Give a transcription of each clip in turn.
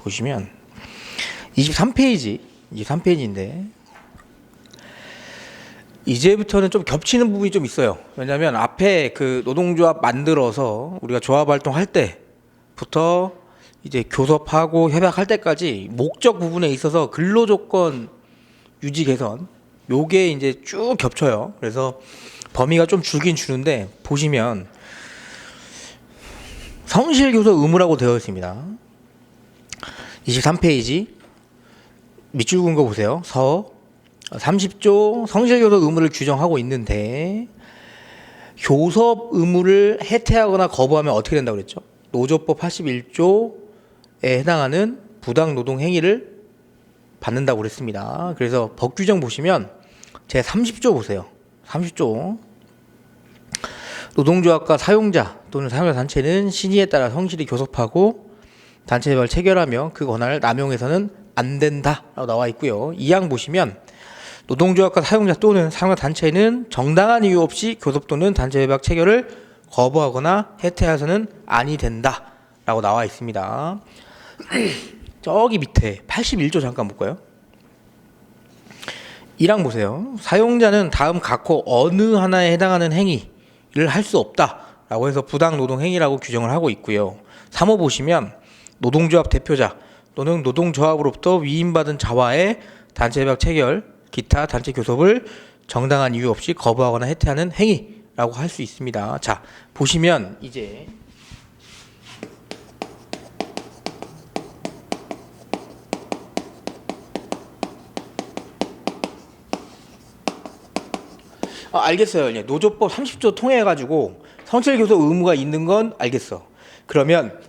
보시면 23페이지인데 이제부터는 좀 겹치는 부분이 좀 있어요. 왜냐하면 앞에 그 노동조합 만들어서 우리가 조합 활동할 때부터 이제 교섭하고 협약할 때까지 목적 부분에 있어서 근로조건 유지 개선 요게 이제 쭉 겹쳐요. 그래서 범위가 좀 줄긴 주는데 보시면 성실교섭 의무라고 되어 있습니다. 23페이지 밑줄 그은 거 보세요. 서 30조 성실교섭 의무를 규정하고 있는데 교섭 의무를 해태하거나 거부하면 어떻게 된다고 그랬죠? 노조법 81조에 해당하는 부당 노동 행위를 받는다고 그랬습니다. 그래서 법 규정 보시면 제 30조 보세요. 30조 노동조합과 사용자 또는 사용자 단체는 신의에 따라 성실히 교섭하고 단체별 체결하며 그 권한을 남용해서는 안 된다라고 나와 있고요. 2항 보시면 노동조합과 사용자 또는 사용자 단체는 정당한 이유 없이 교섭 또는 단체 협약 체결을 거부하거나 해태해서는 아니 된다라고 나와 있습니다. 저기 밑에 81조 잠깐 볼까요? 1항 보세요. 사용자는 다음 각호 어느 하나에 해당하는 행위를 할 수 없다라고 해서 부당 노동 행위라고 규정을 하고 있고요. 3호 보시면 노동조합 대표자 또는 노동조합으로부터 위임받은 자와의 단체 협약 체결 기타 단체 교섭을 정당한 이유 없이 거부하거나 해태하는 행위라고 할 수 있습니다. 자, 보시면 이제 알겠어요. 노조법 30조 통해 가지고 성실교섭 의무가 있는 건 알겠어. 그러면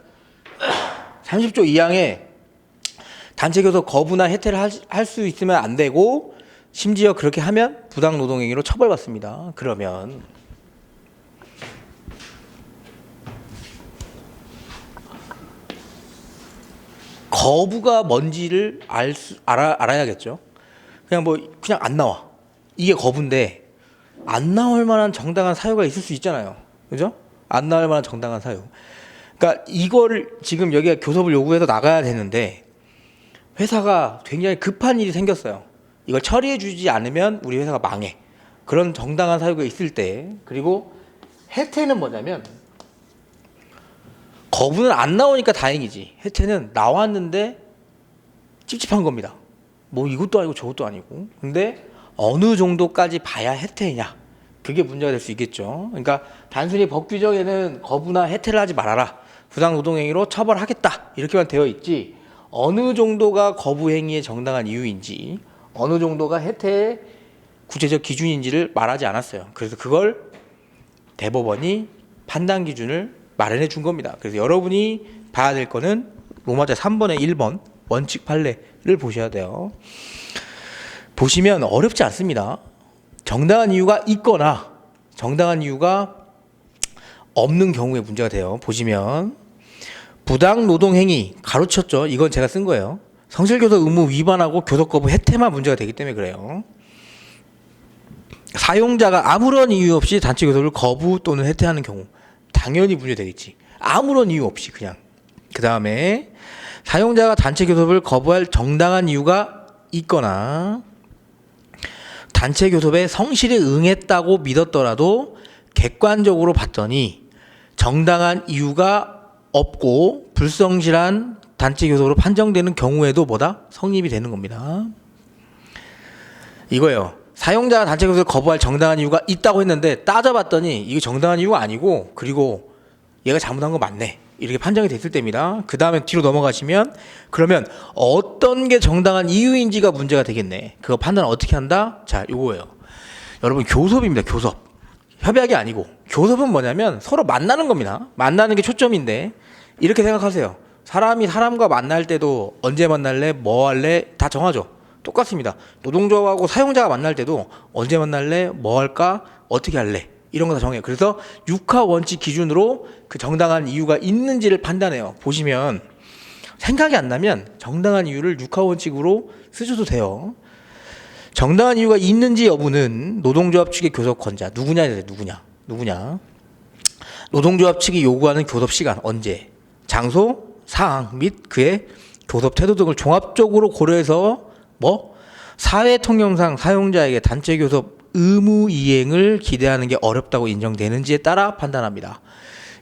30조 2항에 단체 교섭 거부나 해태를 할 수 있으면 안 되고 심지어 그렇게 하면 부당 노동행위로 처벌받습니다. 그러면 거부가 뭔지를 알아야겠죠. 그냥 안 나와. 이게 거부인데 안 나올 만한 정당한 사유가 있을 수 있잖아요. 그죠? 안 나올 만한 정당한 사유. 그러니까 이거를 지금 여기가 교섭을 요구해서 나가야 되는데 회사가 굉장히 급한 일이 생겼어요. 이걸 처리해 주지 않으면 우리 회사가 망해. 그런 정당한 사유가 있을 때, 그리고 해태는 뭐냐면 거부는 안 나오니까 다행이지. 해태는 나왔는데 찝찝한 겁니다. 뭐 이것도 아니고 저것도 아니고. 근데 어느 정도까지 봐야 해태냐? 그게 문제가 될 수 있겠죠. 그러니까 단순히 법 규정에는 거부나 해태를 하지 말아라. 부당 노동행위로 처벌하겠다. 이렇게만 되어 있지. 어느 정도가 거부 행위의 정당한 이유인지, 어느 정도가 해태의 구체적 기준인지를 말하지 않았어요. 그래서 그걸 대법원이 판단 기준을 마련해 준 겁니다. 그래서 여러분이 봐야 될 거는 로마자 3번의 1번 원칙 판례를 보셔야 돼요. 보시면 어렵지 않습니다. 정당한 이유가 있거나 정당한 이유가 없는 경우에 문제가 돼요. 보시면 부당 노동 행위 가로쳤죠. 이건 제가 쓴 거예요. 성실교섭 의무 위반하고 교섭 거부 해태만 문제가 되기 때문에 그래요. 사용자가 아무런 이유 없이 단체 교섭을 거부 또는 해태하는 경우 당연히 문제되겠지. 아무런 이유 없이 그냥. 그 다음에 사용자가 단체 교섭을 거부할 정당한 이유가 있거나 단체 교섭에 성실히 응했다고 믿었더라도 객관적으로 봤더니 정당한 이유가 없고 불성실한 단체 교섭으로 판정되는 경우에도 뭐다? 성립이 되는 겁니다. 이거예요. 사용자가 단체 교섭을 거부할 정당한 이유가 있다고 했는데 따져봤더니 이게 정당한 이유가 아니고 그리고 얘가 잘못한 거 맞네. 이렇게 판정이 됐을 때입니다. 그 다음에 뒤로 넘어가시면 그러면 어떤 게 정당한 이유인지가 문제가 되겠네. 그거 판단을 어떻게 한다? 자, 요거예요. 여러분 교섭입니다. 교섭. 협약이 아니고 교섭은 뭐냐면 서로 만나는 겁니다. 만나는 게 초점인데 이렇게 생각하세요. 사람이 사람과 만날 때도 언제 만날래? 뭐 할래? 다 정하죠. 똑같습니다. 노동조합하고 사용자가 만날 때도 언제 만날래? 뭐 할까? 어떻게 할래? 이런 거 다 정해요. 그래서 육하 원칙 기준으로 그 정당한 이유가 있는지를 판단해요. 보시면 생각이 안 나면 정당한 이유를 육하 원칙으로 쓰셔도 돼요. 정당한 이유가 있는지 여부는 노동조합 측의 교섭 권자 누구냐. 노동조합 측이 요구하는 교섭 시간 언제, 장소, 사항 및 그의 교섭 태도 등을 종합적으로 고려해서 뭐 사회 통념상 사용자에게 단체 교섭 의무 이행을 기대하는 게 어렵다고 인정되는지에 따라 판단합니다.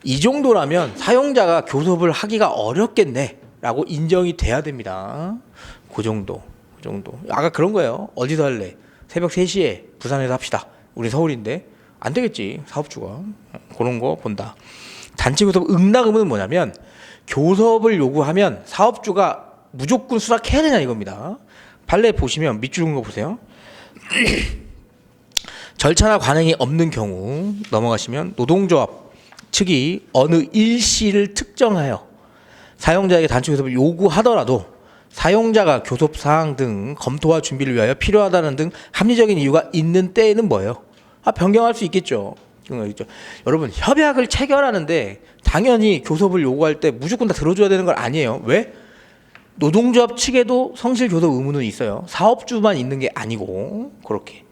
이 정도라면 사용자가 교섭을 하기가 어렵겠네라고 인정이 돼야 됩니다. 그 정도. 아까 그런 거예요. 어디서 할래? 새벽 3시에 부산에서 합시다. 우리 서울인데 안 되겠지, 사업주가. 그런 거 본다. 단체 교섭 응낙의무는 뭐냐면 교섭을 요구하면 사업주가 무조건 수락해야 되냐 이겁니다. 판례 보시면 밑줄 긋은 거 보세요. 절차나 관행이 없는 경우 넘어가시면 노동조합 측이 어느 일시를 특정하여 사용자에게 단체 교섭을 요구하더라도 사용자가 교섭 사항 등 검토와 준비를 위하여 필요하다는 등 합리적인 이유가 있는 때에는 뭐예요? 변경할 수 있겠죠. 여러분, 협약을 체결하는데 당연히 교섭을 요구할 때 무조건 다 들어줘야 되는 걸 아니에요. 왜? 노동조합 측에도 성실 교섭 의무는 있어요. 사업주만 있는 게 아니고. 그렇게.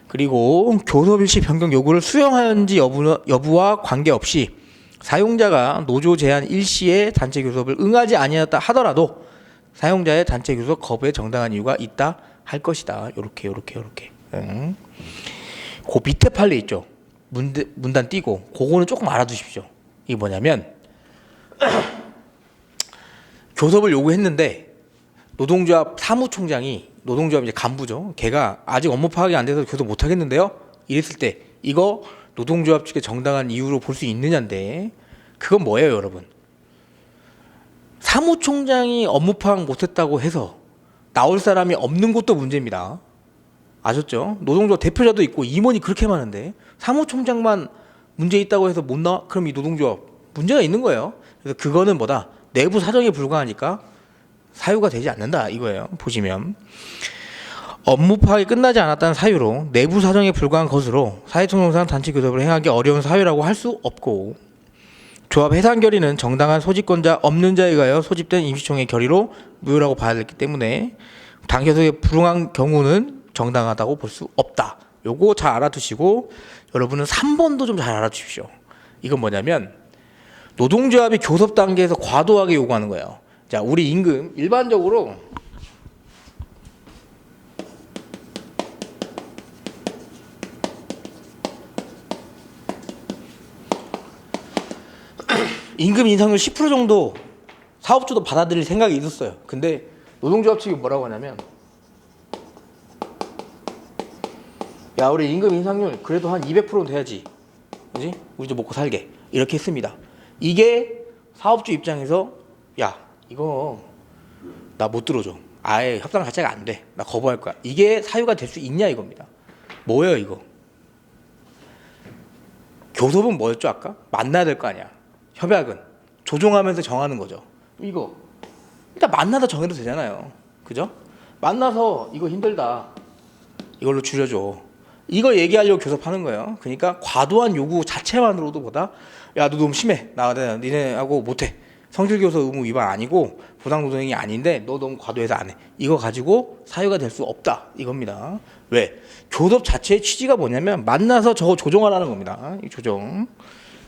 그리고 교섭 일시 변경 요구를 수용하는지 여부와 관계없이 사용자가 노조 제한 일시에 단체 교섭을 응하지 아니하였다 하더라도 사용자의 단체 교섭 거부에 정당한 이유가 있다 할 것이다. 요렇게. 그 밑에 판례 있죠. 문단 띄고 그거는 조금 알아두십시오. 이게 뭐냐면 교섭을 요구했는데 노동조합 사무총장이 노동조합 이제 간부죠. 걔가 아직 업무 파악이 안 돼서 교섭 못 하겠는데요. 이랬을 때 이거 노동조합 측의 정당한 이유로 볼 수 있느냐인데 그건 뭐예요, 여러분? 사무총장이 업무 파악 못했다고 해서 나올 사람이 없는 것도 문제입니다. 아셨죠? 노동조합 대표자도 있고 임원이 그렇게 많은데 사무총장만 문제 있다고 해서 못 나와? 그럼 이 노동조합 문제가 있는 거예요. 그래서 그거는 뭐다? 내부 사정에 불과하니까 사유가 되지 않는다 이거예요. 보시면 업무 파악이 끝나지 않았다는 사유로 내부 사정에 불과한 것으로 사회통념상 단체 교섭을 행하기 어려운 사유라고 할 수 없고 조합 해산 결의는 정당한 소집권자 없는 자에 의하여 소집된 임시총회 결의로 무효라고 봐야 되기 때문에 단계속에 불응한 경우는 정당하다고 볼 수 없다. 요거 잘 알아두시고 여러분은 3번도 좀 잘 알아두십시오. 이건 뭐냐면 노동조합이 교섭 단계에서 과도하게 요구하는 거예요. 자, 우리 임금 일반적으로 임금 인상률 10% 정도 사업주도 받아들일 생각이 있었어요. 근데 노동조합 측이 뭐라고 하냐면 야, 우리 임금 인상률 그래도 한 200%는 돼야지. 그지? 우리 좀 먹고 살게. 이렇게 했습니다. 이게 사업주 입장에서 야, 이거 나 못 들어줘. 아예 협상 자체가 안 돼. 나 거부할 거야. 이게 사유가 될 수 있냐 이겁니다. 뭐예요 이거? 교섭은 뭐였죠 아까? 만나야 될 거 아니야. 협약은 조종하면서 정하는 거죠. 이거 일단 만나서 정해도 되잖아요. 그죠? 만나서 이거 힘들다. 이걸로 줄여줘. 이거 얘기하려고 교섭하는 거예요. 그러니까 과도한 요구 자체만으로도 보다 야, 너 너무 심해. 나 니네하고 못해. 성실교섭 의무 위반 아니고 부당노동행위 아닌데 너 너무 과도해서 안 해. 이거 가지고 사유가 될 수 없다 이겁니다. 왜? 교섭 자체의 취지가 뭐냐면 만나서 저거 조정하라는 겁니다. 이 조정.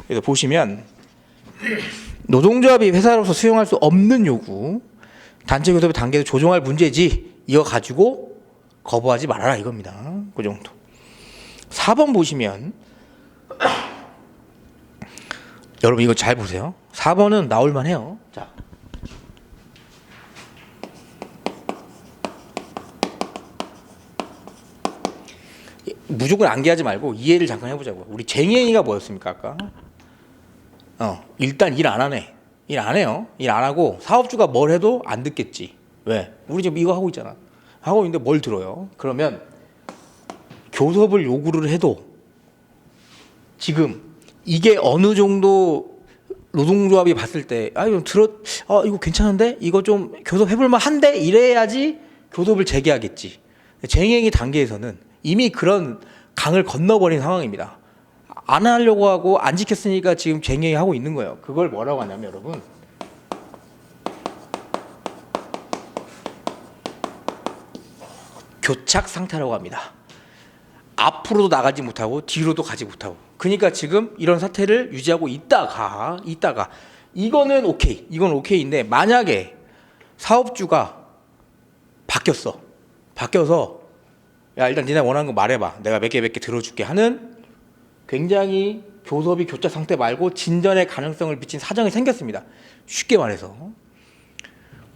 그래서 보시면 노동조합이 회사로서 수용할 수 없는 요구, 단체 교섭의 단계에서 조정할 문제지 이거 가지고 거부하지 말아라 이겁니다. 그 정도. 4번 보시면 여러분 이거 잘 보세요. 4번은 나올만 해요. 자, 무조건 암기하지 말고 이해를 잠깐 해보자고요. 우리 쟁행이가 뭐였습니까 아까? 일단 일 안 하네. 일 안 해요. 일 안 하고 사업주가 뭘 해도 안 듣겠지. 왜? 우리 지금 이거 하고 있잖아. 하고 있는데 뭘 들어요? 그러면 교섭을 요구를 해도 지금 이게 어느 정도 노동조합이 봤을 때 이거 괜찮은데? 이거 좀 교섭해볼만 한데? 이래야지 교섭을 재개하겠지. 쟁행위 단계에서는 이미 그런 강을 건너버린 상황입니다. 안 하려고 하고 안 지켰으니까 지금 쟁행위 하고 있는 거예요. 그걸 뭐라고 하냐면 여러분 교착 상태라고 합니다. 앞으로도 나가지 못하고 뒤로도 가지 못하고 그러니까 지금 이런 사태를 유지하고 있다가 이거는 오케이. 이건 오케이인데 만약에 사업주가 바뀌어서 야 일단 니네 원하는 거 말해봐. 내가 몇 개 들어줄게 하는 굉장히 교섭이 교착 상태 말고 진전의 가능성을 비친 사정이 생겼습니다. 쉽게 말해서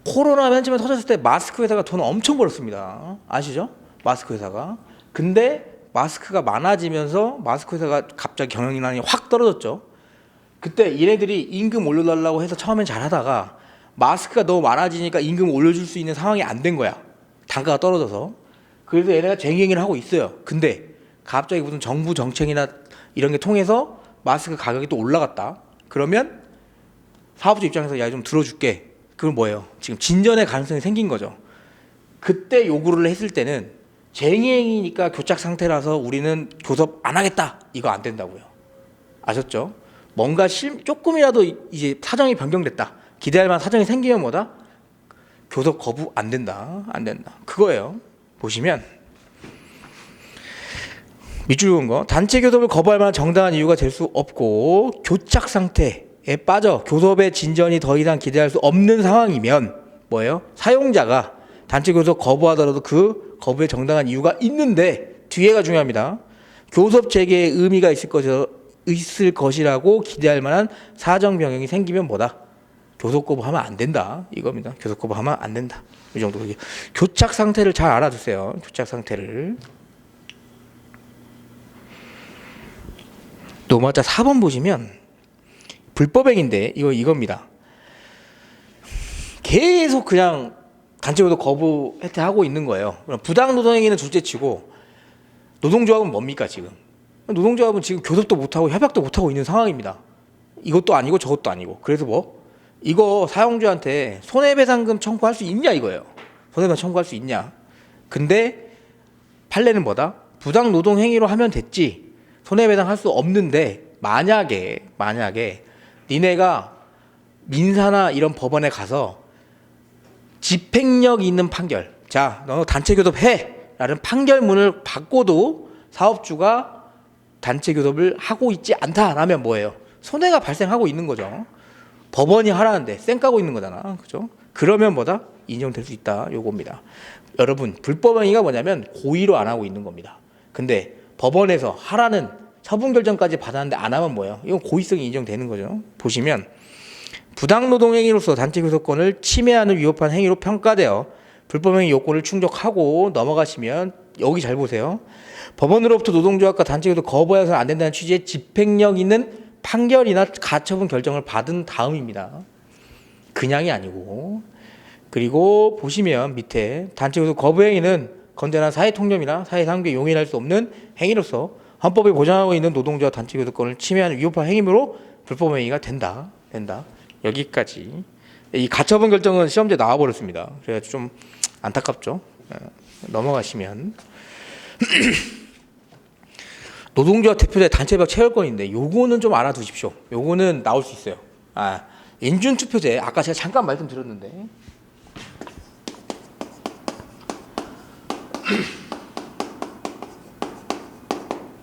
코로나 맨 처음에 터졌을 때 마스크 회사가 돈 엄청 벌었습니다. 아시죠? 마스크 회사가. 근데 마스크가 많아지면서 마스크 회사가 갑자기 경영난이 확 떨어졌죠. 그때 얘네들이 임금 올려달라고 해서 처음엔 잘하다가 마스크가 너무 많아지니까 임금 올려줄 수 있는 상황이 안 된 거야. 단가가 떨어져서. 그래서 얘네가 쟁행위를 하고 있어요. 근데 갑자기 무슨 정부 정책이나 이런 게 통해서 마스크 가격이 또 올라갔다. 그러면 사업주 입장에서 야 좀 들어줄게. 그건 뭐예요? 지금 진전의 가능성이 생긴 거죠. 그때 요구를 했을 때는 쟁행이니까 교착 상태라서 우리는 교섭 안 하겠다. 이거 안 된다고요. 아셨죠? 뭔가 조금이라도 이제 사정이 변경됐다. 기대할 만한 사정이 생기면 뭐다? 교섭 거부 안 된다. 그거예요. 보시면 밑줄 그은 거 단체 교섭을 거부할 만한 정당한 이유가 될 수 없고 교착 상태에 빠져 교섭의 진전이 더 이상 기대할 수 없는 상황이면 뭐예요? 사용자가 단체 교섭 거부하더라도 그 거부에 정당한 이유가 있는데 뒤에가 중요합니다. 교섭 재개에 의미가 있을 것이라고 기대할 만한 사정 변경이 생기면 뭐다? 교섭 거부하면 안 된다. 이겁니다. 교섭 거부하면 안 된다. 이 정도. 교착 상태를 잘 알아두세요. 교착 상태를. 노마자 4번 보시면 불법행위인데 이겁니다. 계속 그냥 단체교섭 거부 혜택하고 있는 거예요. 부당 노동행위는 둘째치고 노동조합은 뭡니까 지금? 노동조합은 지금 교섭도 못하고 협약도 못하고 있는 상황입니다. 이것도 아니고 저것도 아니고. 그래서 이거 사용주한테 손해배상금 청구할 수 있냐 이거예요. 손해배상 청구할 수 있냐. 근데 판례는 뭐다? 부당 노동행위로 하면 됐지 손해배상 할 수 없는데 만약에 니네가 민사나 이런 법원에 가서 집행력 있는 판결, 자, 너 단체 교섭해! 라는 판결문을 받고도 사업주가 단체 교섭을 하고 있지 않다라면 뭐예요? 손해가 발생하고 있는 거죠. 법원이 하라는데 쌩 까고 있는 거잖아. 그죠? 그러면 뭐다? 인정될 수 있다. 요겁니다. 여러분, 불법행위가 뭐냐면 고의로 안 하고 있는 겁니다. 근데 법원에서 하라는 처분 결정까지 받았는데 안 하면 뭐예요? 이건 고의성이 인정되는 거죠. 보시면 부당노동행위로서 단체교섭권을 침해하는 위협한 행위로 평가되어 불법행위 요건을 충족하고 넘어가시면 여기 잘 보세요. 법원으로부터 노동조합과 단체교섭 거부해서는 안 된다는 취지의 집행력 있는 판결이나 가처분 결정을 받은 다음입니다. 그냥이 아니고. 그리고 보시면 밑에 단체교섭 거부행위는 건전한 사회통념이나 사회상규에 용인할 수 없는 행위로서 헌법이 보장하고 있는 노동조합 단체교섭권을 침해하는 위협한 행위로 불법행위가 된다. 여기까지. 이 가처분 결정은 시험지에 나와버렸습니다. 그래서 좀 안타깝죠. 넘어가시면 노동조합 대표자 단체협약 체결권인데 요거는 좀 알아두십시오. 요거는 나올 수 있어요. 인준투표제 아까 제가 잠깐 말씀드렸는데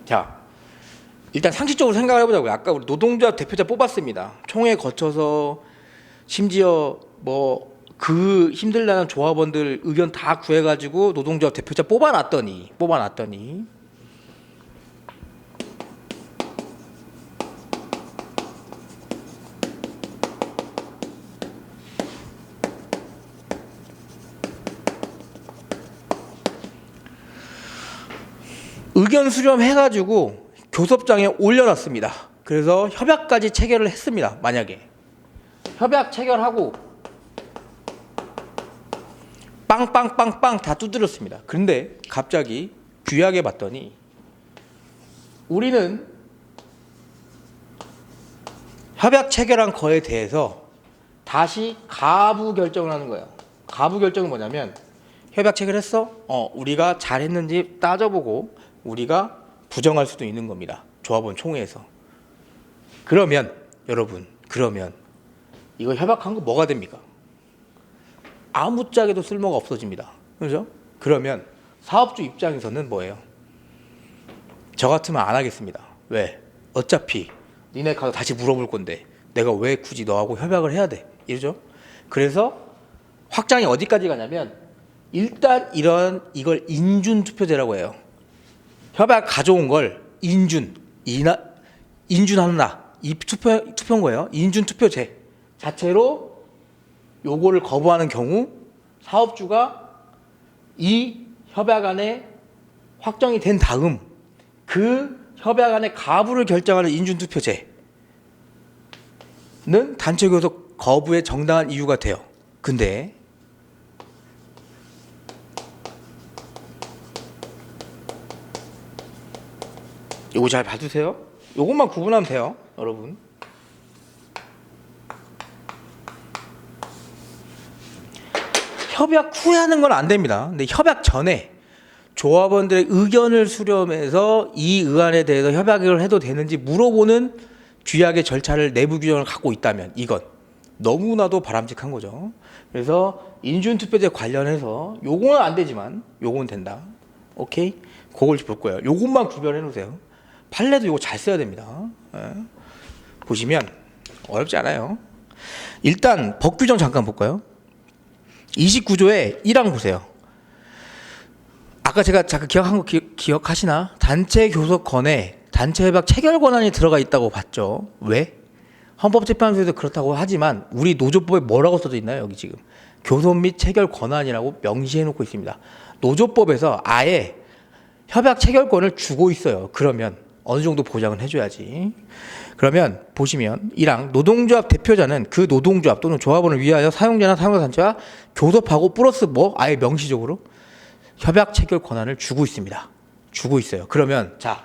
자, 일단 상식적으로 생각을 해보자고요. 아까 우리 노동조합 대표자 뽑았습니다. 총회 거쳐서 심지어 그 힘들다는 조합원들 의견 다 구해가지고 노동조합 대표자 뽑아놨더니 의견 수렴해가지고 교섭장에 올려놨습니다. 그래서 협약까지 체결을 했습니다. 만약에 협약 체결하고 빵빵빵빵 다 두드렸습니다. 그런데 갑자기 귀하게 봤더니 우리는 협약 체결한 거에 대해서 다시 가부 결정을 하는 거예요. 가부 결정은 뭐냐면 협약 체결했어? 우리가 잘했는지 따져보고 우리가 부정할 수도 있는 겁니다. 조합원 총회에서. 그러면 여러분, 이거 협약한 거 뭐가 됩니까? 아무짝에도 쓸모가 없어집니다. 그렇죠? 그러면 사업주 입장에서는 뭐예요? 저 같으면 안 하겠습니다. 왜? 어차피 니네 가서 다시 물어볼 건데 내가 왜 굳이 너하고 협약을 해야 돼? 이러죠? 그래서 확장이 어디까지 가냐면 일단 이걸 인준투표제라고 해요. 협약 가져온 걸 인준한다. 이 투표인 거예요. 인준투표제 자체로 요거를 거부하는 경우 사업주가 이 협약안에 확정이 된 다음 그 협약안의 가부를 결정하는 인준투표제는 단체교섭 거부의 정당한 이유가 돼요. 근데 요거 잘 봐주세요. 요것만 구분하면 돼요, 여러분. 협약 후에 하는 건 안 됩니다. 근데 협약 전에 조합원들의 의견을 수렴해서 이 의안에 대해서 협약을 해도 되는지 물어보는 규약의 절차를 내부 규정을 갖고 있다면 이건 너무나도 바람직한 거죠. 그래서 인준투표제 관련해서 요거는 안 되지만 요거는 된다. 오케이? 그걸 볼 거예요. 요것만 구별해 놓으세요. 판례도 요거 잘 써야 됩니다. 보시면 어렵지 않아요. 일단 법 규정 잠깐 볼까요? 29조의 1항 보세요. 아까 제가 잠깐 기억한 거 기억하시나? 단체 교섭권에 단체 협약 체결 권한이 들어가 있다고 봤죠. 왜? 헌법재판소에서 그렇다고 하지만 우리 노조법에 뭐라고 써져 있나요? 여기 지금 교섭 및 체결 권한이라고 명시해 놓고 있습니다. 노조법에서 아예 협약 체결권을 주고 있어요. 그러면 어느 정도 보장은 해줘야지. 그러면 보시면 1항 노동조합 대표자는 그 노동조합 또는 조합원을 위하여 사용자나 사용자 단체와 교섭하고 플러스 뭐 아예 명시적으로 협약 체결 권한을 주고 있습니다. 주고 있어요. 그러면 자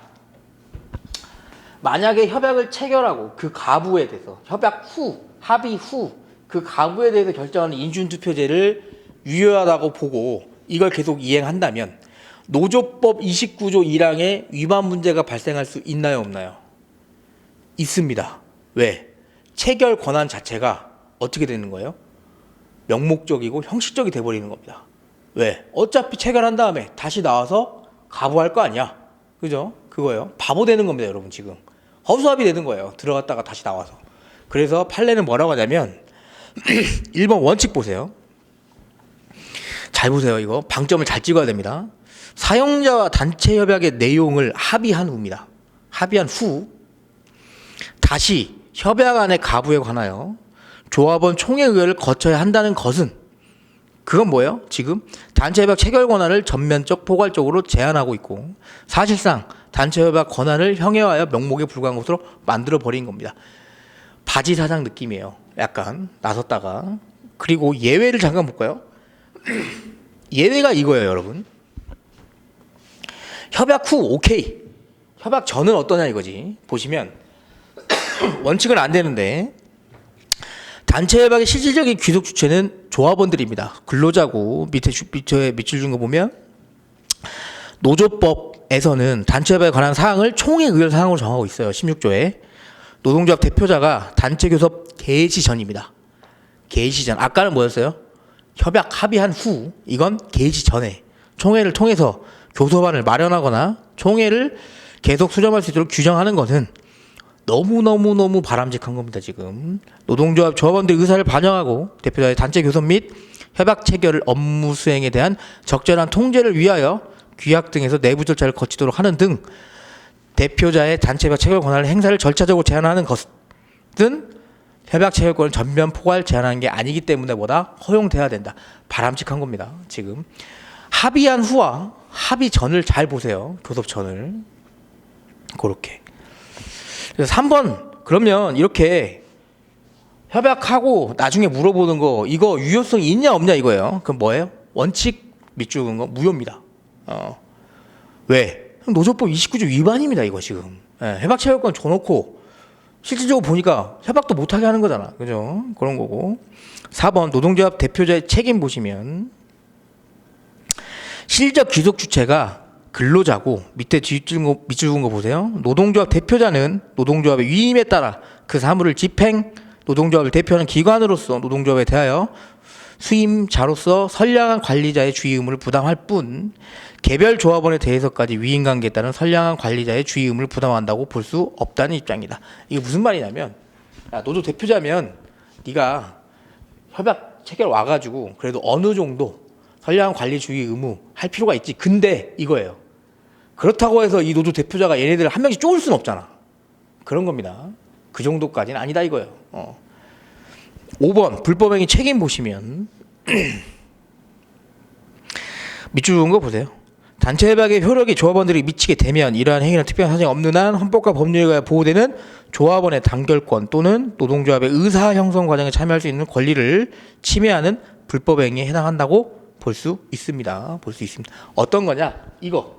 만약에 협약을 체결하고 그 가부에 대해서 협약 후 합의 후 그 가부에 대해서 결정하는 인준투표제를 유효하다고 보고 이걸 계속 이행한다면 노조법 29조 1항에 위반 문제가 발생할 수 있나요, 없나요? 있습니다. 왜? 체결 권한 자체가 어떻게 되는 거예요? 명목적이고 형식적이 돼버리는 겁니다. 왜? 어차피 체결한 다음에 다시 나와서 가부할 거 아니야. 그죠? 그거예요. 바보 되는 겁니다, 여러분 지금. 허수아비 되는 거예요. 들어갔다가 다시 나와서. 그래서 판례는 뭐라고 하냐면 1번 원칙 보세요. 잘 보세요. 이거 방점을 잘 찍어야 됩니다. 사용자와 단체 협약의 내용을 합의한 후입니다. 합의한 후 다시 협약안의 가부에 관하여 조합원 총회 의회를 거쳐야 한다는 것은 그건 뭐예요? 지금 단체 협약 체결 권한을 전면적 포괄적으로 제한하고 있고 사실상 단체 협약 권한을 형해하여 명목에 불과한 것으로 만들어 버린 겁니다. 바지 사장 느낌이에요. 약간 나섰다가. 그리고 예외를 잠깐 볼까요? 예외가 이거예요, 여러분. 협약 후 오케이. 협약 전은 어떠냐 이거지. 보시면 원칙은 안 되는데 단체 협약의 실질적인 귀속 주체는 조합원들입니다. 근로자고 밑에 밑줄 준 거 보면 노조법에서는 단체 협약에 관한 사항을 총회 의결 사항으로 정하고 있어요. 16조에 노동조합 대표자가 단체 교섭 개시 전입니다. 개시 전. 아까는 뭐였어요? 협약 합의한 후. 이건 개시 전에 총회를 통해서 교섭안을 마련하거나 총회를 계속 수렴할 수 있도록 규정하는 것은 너무 바람직한 겁니다. 지금 노동조합 조합원들의 의사를 반영하고 대표자의 단체 교섭 및 협약 체결 업무 수행에 대한 적절한 통제를 위하여 규약 등에서 내부 절차를 거치도록 하는 등 대표자의 단체 협약 체결 권한을 행사를 절차적으로 제한하는 것은 협약 체결권을 전면 포괄 제한하는 게 아니기 때문에 뭐다? 허용돼야 된다. 바람직한 겁니다. 지금 합의한 후와 합의 전을 잘 보세요. 교섭 전을. 그렇게. 그래서 3번 그러면 이렇게 협약하고 나중에 물어보는 거 이거 유효성이 있냐 없냐 이거예요. 그럼 뭐예요? 원칙 밑줄 그은 거 무효입니다. 왜? 노조법 29조 위반입니다. 이거 지금. 협약 체결권 줘놓고 실질적으로 보니까 협약도 못하게 하는 거잖아. 그죠? 그런 거고. 4번 노동조합 대표자의 책임 보시면 실적 귀속 주체가 근로자고 밑에 밑줄 그은 거 보세요. 노동조합 대표자는 노동조합의 위임에 따라 그 사무를 집행, 노동조합을 대표하는 기관으로서 노동조합에 대하여 수임자로서 선량한 관리자의 주의 의무를 부담할 뿐 개별 조합원에 대해서까지 위임관계에 따른 선량한 관리자의 주의 의무를 부담한다고 볼 수 없다는 입장이다. 이게 무슨 말이냐면 야, 노조 대표자면 네가 협약 체결 와가지고 그래도 어느 정도 선량한 관리 주의 의무 할 필요가 있지. 근데 이거예요. 그렇다고 해서 이 노조 대표자가 얘네들 한 명씩 쪼을 수는 없잖아. 그런 겁니다. 그 정도까지는 아니다 이거예요. 5번 불법행위 책임 보시면 밑줄 그은 거 보세요. 단체 협약의 효력이 조합원들이 미치게 되면 이러한 행위는 특별한 사정이 없는 한 헌법과 법률에 의해 보호되는 조합원의 단결권 또는 노동조합의 의사 형성 과정에 참여할 수 있는 권리를 침해하는 불법 행위에 해당한다고 볼 수 있습니다. 볼 수 있습니다. 어떤 거냐? 이거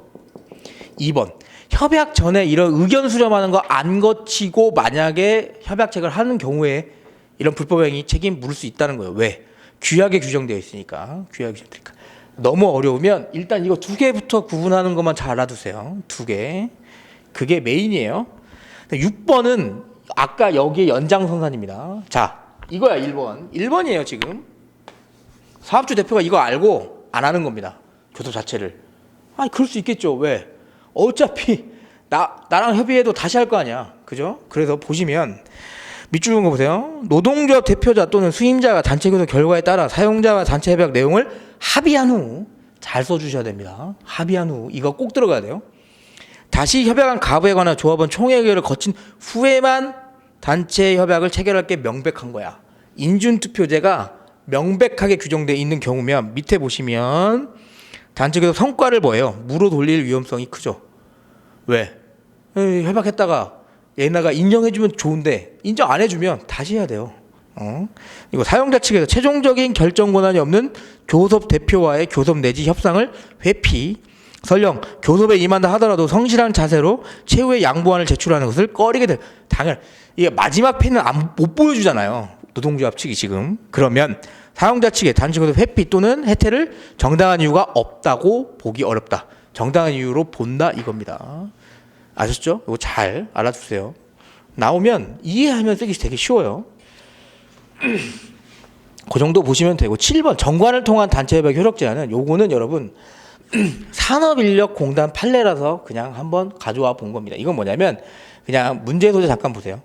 2번 협약 전에 이런 의견 수렴하는 거 안 거치고 만약에 협약 체결을 하는 경우에 이런 불법 행위 책임 물을 수 있다는 거예요. 왜? 규약에 규정되어 있으니까. 규약에 규정되니까. 너무 어려우면 일단 이거 2개부터 구분하는 것만 잘 알아두세요. 2개. 그게 메인이에요. 6번은 아까 여기에 연장선상입니다. 자, 이거야 1번. 1번이에요 지금. 사업주 대표가 이거 알고 안 하는 겁니다. 교섭 자체를. 아니 그럴 수 있겠죠. 왜? 어차피 나랑 협의해도 다시 할 거 아니야. 그죠? 그래서 보시면 밑줄 그은 거 보세요. 노동조합 대표자 또는 수임자가 단체 교섭 결과에 따라 사용자와 단체 협약 내용을 합의한 후 잘 써주셔야 됩니다. 합의한 후 이거 꼭 들어가야 돼요. 다시 협약한 가부에 관한 조합원 총회의를 거친 후에만 단체 협약을 체결할 게 명백한 거야. 인준투표제가 명백하게 규정되어 있는 경우면 밑에 보시면 단체 교섭 성과를 뭐예요? 무로 돌릴 위험성이 크죠. 왜? 협약했다가 얘네가 인정해주면 좋은데 인정 안 해주면 다시 해야 돼요. 이거 사용자 측에서 최종적인 결정 권한이 없는 교섭 대표와의 교섭 내지 협상을 회피, 설령 교섭에 임한다 하더라도 성실한 자세로 최후의 양보안을 제출하는 것을 꺼리게 돼. 당연 이게 마지막 펜은 못 보여주잖아요. 노동조합 측이 지금. 그러면 사용자 측의 단체 교섭 회피 또는 해태를 정당한 이유가 없다고 보기 어렵다. 정당한 이유로 본다 이겁니다. 아셨죠? 이거 잘 알아두세요. 나오면 이해하면 쓰기 되게 쉬워요. 그 정도 보시면 되고 7번 정관을 통한 단체 협약 효력 제한은 요거는 여러분 산업인력공단 판례라서 그냥 한번 가져와 본 겁니다. 이건 뭐냐면 그냥 문제 소재 잠깐 보세요.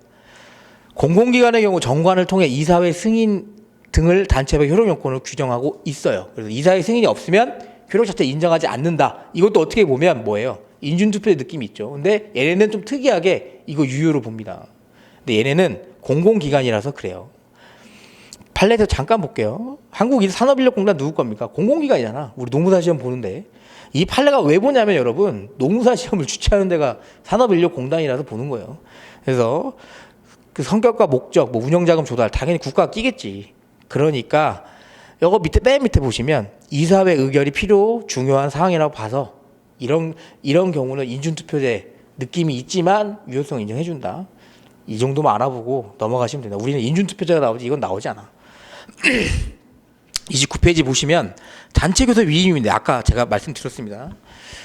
공공기관의 경우 정관을 통해 이사회 승인 등을 단체 협약 효력 요건을 규정하고 있어요. 그래서 이사회 승인이 없으면 효력 자체 인정하지 않는다. 이것도 어떻게 보면 뭐예요? 인준투표의 느낌이 있죠. 근데 얘네는 좀 특이하게 이거 유효로 봅니다. 근데 얘네는 공공기관이라서 그래요. 판례에서 잠깐 볼게요. 한국산업인력공단 누구 겁니까? 공공기관이잖아. 우리 노무사 시험 보는데. 이 판례가 왜 보냐면 여러분 노무사 시험을 주최하는 데가 산업인력공단이라서 보는 거예요. 그래서 그 성격과 목적, 뭐 운영자금 조달 당연히 국가가 끼겠지. 그러니까 이거 밑에 맨 밑에 보시면 이사회 의결이 필요 중요한 사항이라고 봐서 이런 경우는 인준투표제 느낌이 있지만 유효성 인정해준다. 이 정도만 알아보고 넘어가시면 된다. 우리는 인준투표제가 나오지 이건 나오지 않아. 29페이지 보시면 단체 교섭 위임인데 아까 제가 말씀드렸습니다.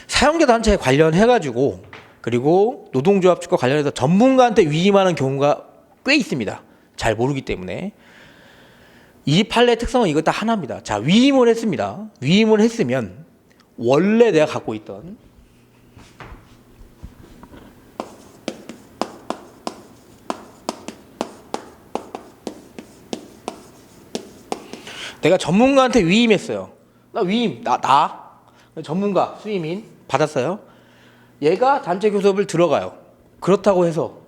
사용자 단체에 관련해가지고 그리고 노동조합 측과 관련해서 전문가한테 위임하는 경우가 꽤 있습니다. 잘 모르기 때문에. 이 판례 특성은 이거 딱 하나입니다. 자, 위임을 했습니다. 위임을 했으면 원래 내가 갖고 있던 내가 전문가한테 위임했어요. 나 위임, 나 전문가 수임인 받았어요. 얘가 단체 교섭을 들어가요. 그렇다고 해서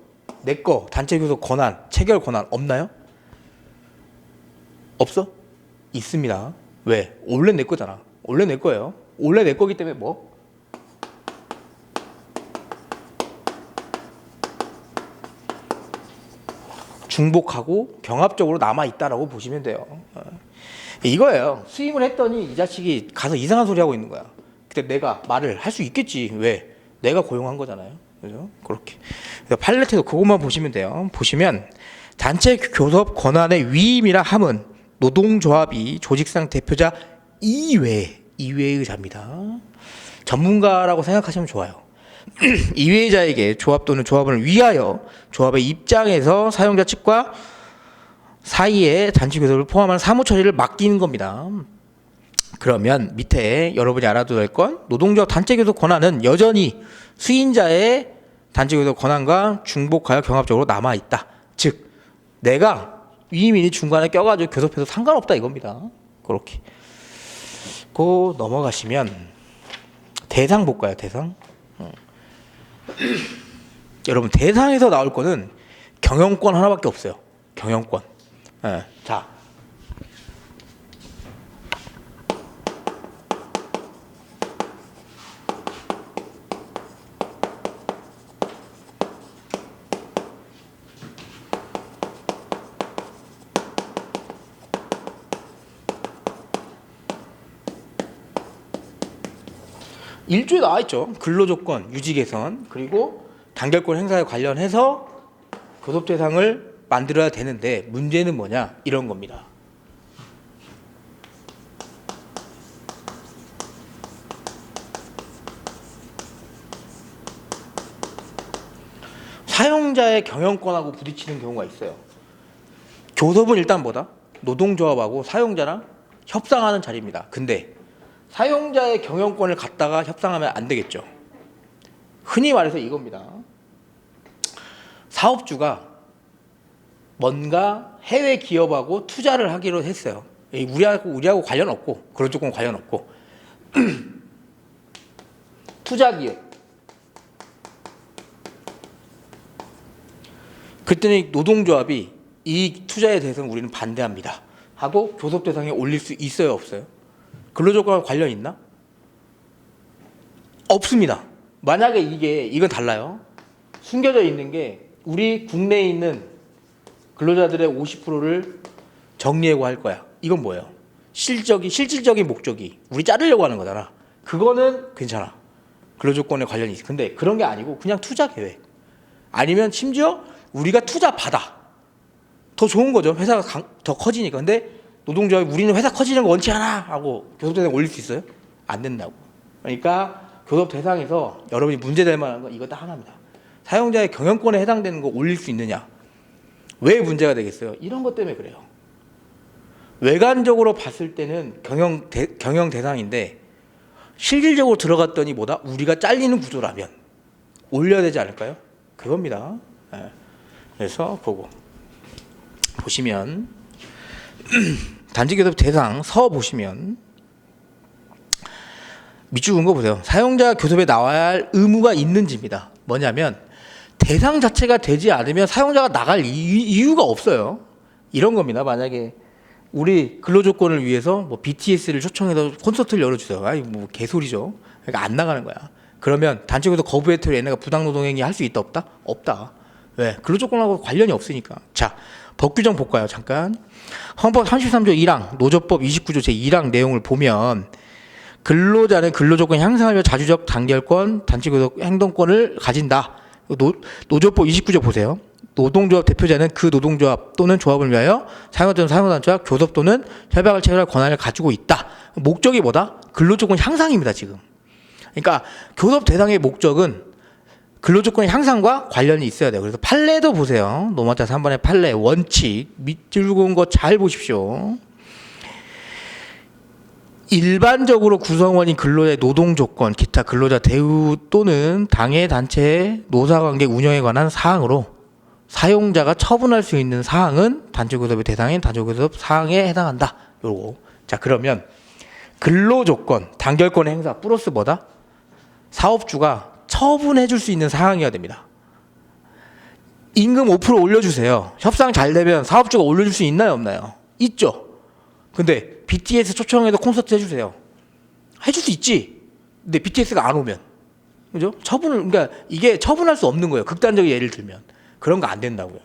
내 거 단체 교섭 권한, 체결 권한 없나요? 없어? 있습니다. 왜? 원래 내 거잖아. 원래 내 거예요. 원래 내 거기 때문에 뭐? 중복하고 경합적으로 남아있다라고 보시면 돼요. 이거예요. 수임을 했더니 이 자식이 가서 이상한 소리 하고 있는 거야. 근데 내가 말을 할 수 있겠지. 왜? 내가 고용한 거잖아요. 그죠? 그렇게. 판례에도 그것만 보시면 돼요. 보시면 단체 교섭 권한의 위임이라 함은 노동조합이 조직상 대표자 이외의 자입니다. 전문가라고 생각하시면 좋아요. 이외의 자에게 조합 또는 조합원을 위하여 조합의 입장에서 사용자 측과 사이에 단체 교섭을 포함한 사무 처리를 맡기는 겁니다. 그러면 밑에 여러분이 알아둬야 할 건 노동조합 단체 교섭 권한은 여전히 수인자의 단체 교섭 권한과 중복하여 경합적으로 남아있다. 즉 내가 위임인이 중간에 껴가지고 교섭해도 상관없다 이겁니다. 그렇게. 그 넘어가시면 대상 볼까요? 대상. 여러분 대상에서 나올 거는 경영권 하나밖에 없어요. 경영권. 네. 자. 일조에 나와 있죠. 근로조건, 유지 개선, 그리고 단결권 행사에 관련해서 교섭 대상을 만들어야 되는데 문제는 뭐냐? 이런 겁니다. 사용자의 경영권하고 부딪히는 경우가 있어요. 교섭은 일단 뭐다? 노동조합하고 사용자랑 협상하는 자리입니다. 근데 사용자의 경영권을 갖다가 협상하면 안 되겠죠. 흔히 말해서 이겁니다. 사업주가 뭔가 해외 기업하고 투자를 하기로 했어요. 우리하고 관련 없고 그런 조건 관련 없고 투자 기업. 그랬더니 노동조합이 이 투자에 대해서는 우리는 반대합니다 하고 교섭 대상에 올릴 수 있어요, 없어요? 근로조건과 관련 있나? 없습니다. 만약에 이건 달라요. 숨겨져 있는 게 우리 국내에 있는 근로자들의 50%를 정리해고 할 거야. 이건 뭐예요? 실질적인 목적이 우리 자르려고 하는 거잖아. 그거는 괜찮아. 근로조건에 관련이 있어. 근데 그런 게 아니고 그냥 투자 계획. 아니면 심지어 우리가 투자 받아. 더 좋은 거죠. 회사가 더 커지니까. 근데 노동조합이 우리는 회사 커지는 거 원치 않아 하고 교섭 대상 올릴 수 있어요? 안 된다고. 그러니까 교섭 대상에서 여러분이 문제될 만한 건 이거 딱 하나입니다. 사용자의 경영권에 해당되는 거 올릴 수 있느냐? 왜 문제가 되겠어요? 이런 것 때문에 그래요. 외관적으로 봤을 때는 경영 대상인데 실질적으로 들어갔더니 뭐다? 우리가 잘리는 구조라면 올려야 되지 않을까요? 그겁니다. 네. 그래서 그거 보시면 단지교섭 대상 서 보시면 밑줄 그은 거 보세요. 사용자 교섭에 나와야 할 의무가 있는지입니다. 뭐냐면 대상 자체가 되지 않으면 사용자가 나갈 이유가 없어요. 이런 겁니다. 만약에 우리 근로조건을 위해서 뭐 BTS를 초청해서 콘서트를 열어주세요. 아이 뭐 개소리죠. 그러니까 안 나가는 거야. 그러면 단체교섭 거부 해태로 얘네가 부당노동행위 할 수 있다 없다? 없다. 왜? 근로조건하고 관련이 없으니까. 자, 법 규정 볼까요? 잠깐. 헌법 33조 1항, 노조법 29조 제1항 내용을 보면 근로자는 근로조건 향상을 위해 자주적 단결권, 단체교섭 행동권을 가진다. 노조법 29조 보세요. 노동조합 대표자는 그 노동조합 또는 조합을 위하여 사용자 또는 사용단체와 교섭 또는 협약을 체결할 권한을 가지고 있다. 목적이 뭐다? 근로조건 향상입니다, 지금. 그러니까 교섭 대상의 목적은 근로조건 향상과 관련이 있어야 돼요. 그래서 판례도 보세요. 노마자 3번의 판례, 원칙, 밑줄 그은 거 잘 보십시오. 일반적으로 구성원인 근로자의 노동조건, 기타 근로자 대우 또는 당해 단체의 노사관계 운영에 관한 사항으로 사용자가 처분할 수 있는 사항은 단체교섭의 대상인 단체교섭 사항에 해당한다. 요거. 자, 그러면 근로조건, 단결권의 행사 플러스 뭐다? 사업주가 처분해 줄 수 있는 사항이어야 됩니다. 임금 5% 올려주세요. 협상 잘 되면 사업주가 올려줄 수 있나요, 없나요? 있죠. 근데 BTS 초청해서 콘서트 해주세요. 해줄 수 있지. 근데 BTS가 안 오면, 그죠? 그러니까 이게 처분할 수 없는 거예요. 극단적인 예를 들면 그런 거 안 된다고요.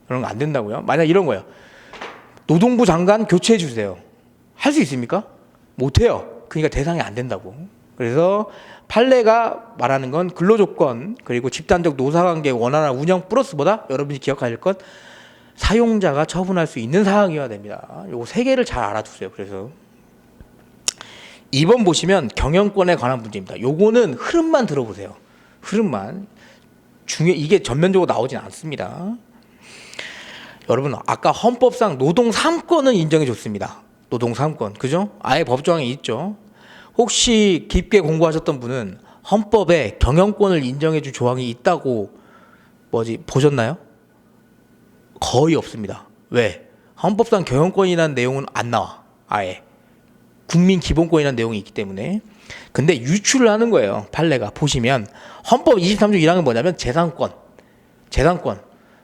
그런 거 안 된다고요. 만약 이런 거예요. 노동부 장관 교체해 주세요. 할 수 있습니까? 못 해요. 그러니까 대상이 안 된다고. 그래서 판례가 말하는 건 근로조건 그리고 집단적 노사관계 원활한 운영 플러스보다 여러분이 기억해야 할 것 사용자가 처분할 수 있는 사항이어야 됩니다. 요거 세 개를 잘 알아두세요. 그래서 2번 보시면 경영권에 관한 문제입니다. 요거는 흐름만 들어보세요. 흐름만. 이게 전면적으로 나오진 않습니다. 여러분 아까 헌법상 노동 3권은 인정해 줬습니다. 노동 3권. 그죠? 아예 법조항에 있죠. 혹시 깊게 공부하셨던 분은 헌법에 경영권을 인정해 준 조항이 있다고 보셨나요? 거의 없습니다. 왜? 헌법상 경영권이라는 내용은 안 나와. 아예. 국민 기본권이라는 내용이 있기 때문에. 근데 유출을 하는 거예요. 판례가. 보시면 헌법 23조 1항은 뭐냐면 재산권.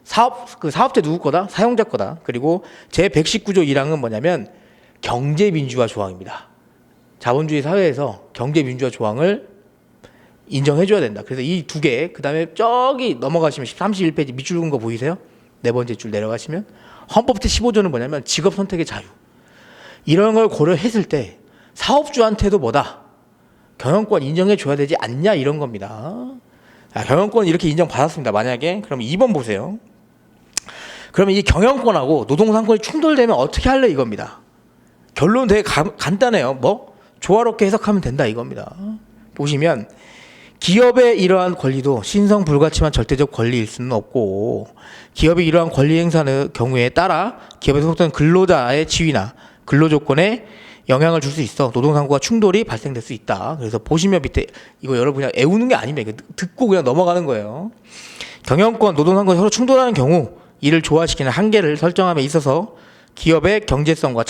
사업자 누구 거다? 사용자 거다. 그리고 제 119조 1항은 뭐냐면 경제민주화 조항입니다. 자본주의 사회에서 경제민주화 조항을 인정해줘야 된다. 그래서 이 두 개, 그 다음에 저기 넘어가시면 31페이지 밑줄 긋은 거 보이세요? 네 번째 줄 내려가시면 헌법 제15조는 뭐냐면 직업 선택의 자유. 이런 걸 고려했을 때 사업주한테도 뭐다? 경영권 인정해줘야 되지 않냐 이런 겁니다. 경영권 이렇게 인정받았습니다. 만약에 그럼 2번 보세요. 그러면 이 경영권하고 노동상권이 충돌되면 어떻게 할래 이겁니다. 결론 되게 간단해요. 뭐? 조화롭게 해석하면 된다 이겁니다. 보시면 기업의 이러한 권리도 신성 불가침한 절대적 권리일 수는 없고 기업이 이러한 권리 행사의 경우에 따라 기업에 소속된 근로자의 지위나 근로조건에 영향을 줄 수 있어 노동상권과 충돌이 발생될 수 있다. 그래서 보시면 밑에 이거 여러분 그냥 애우는 게 아닙니다. 듣고 그냥 넘어가는 거예요. 경영권, 노동상권이 서로 충돌하는 경우 이를 조화시키는 한계를 설정함에 있어서 기업의 경제성과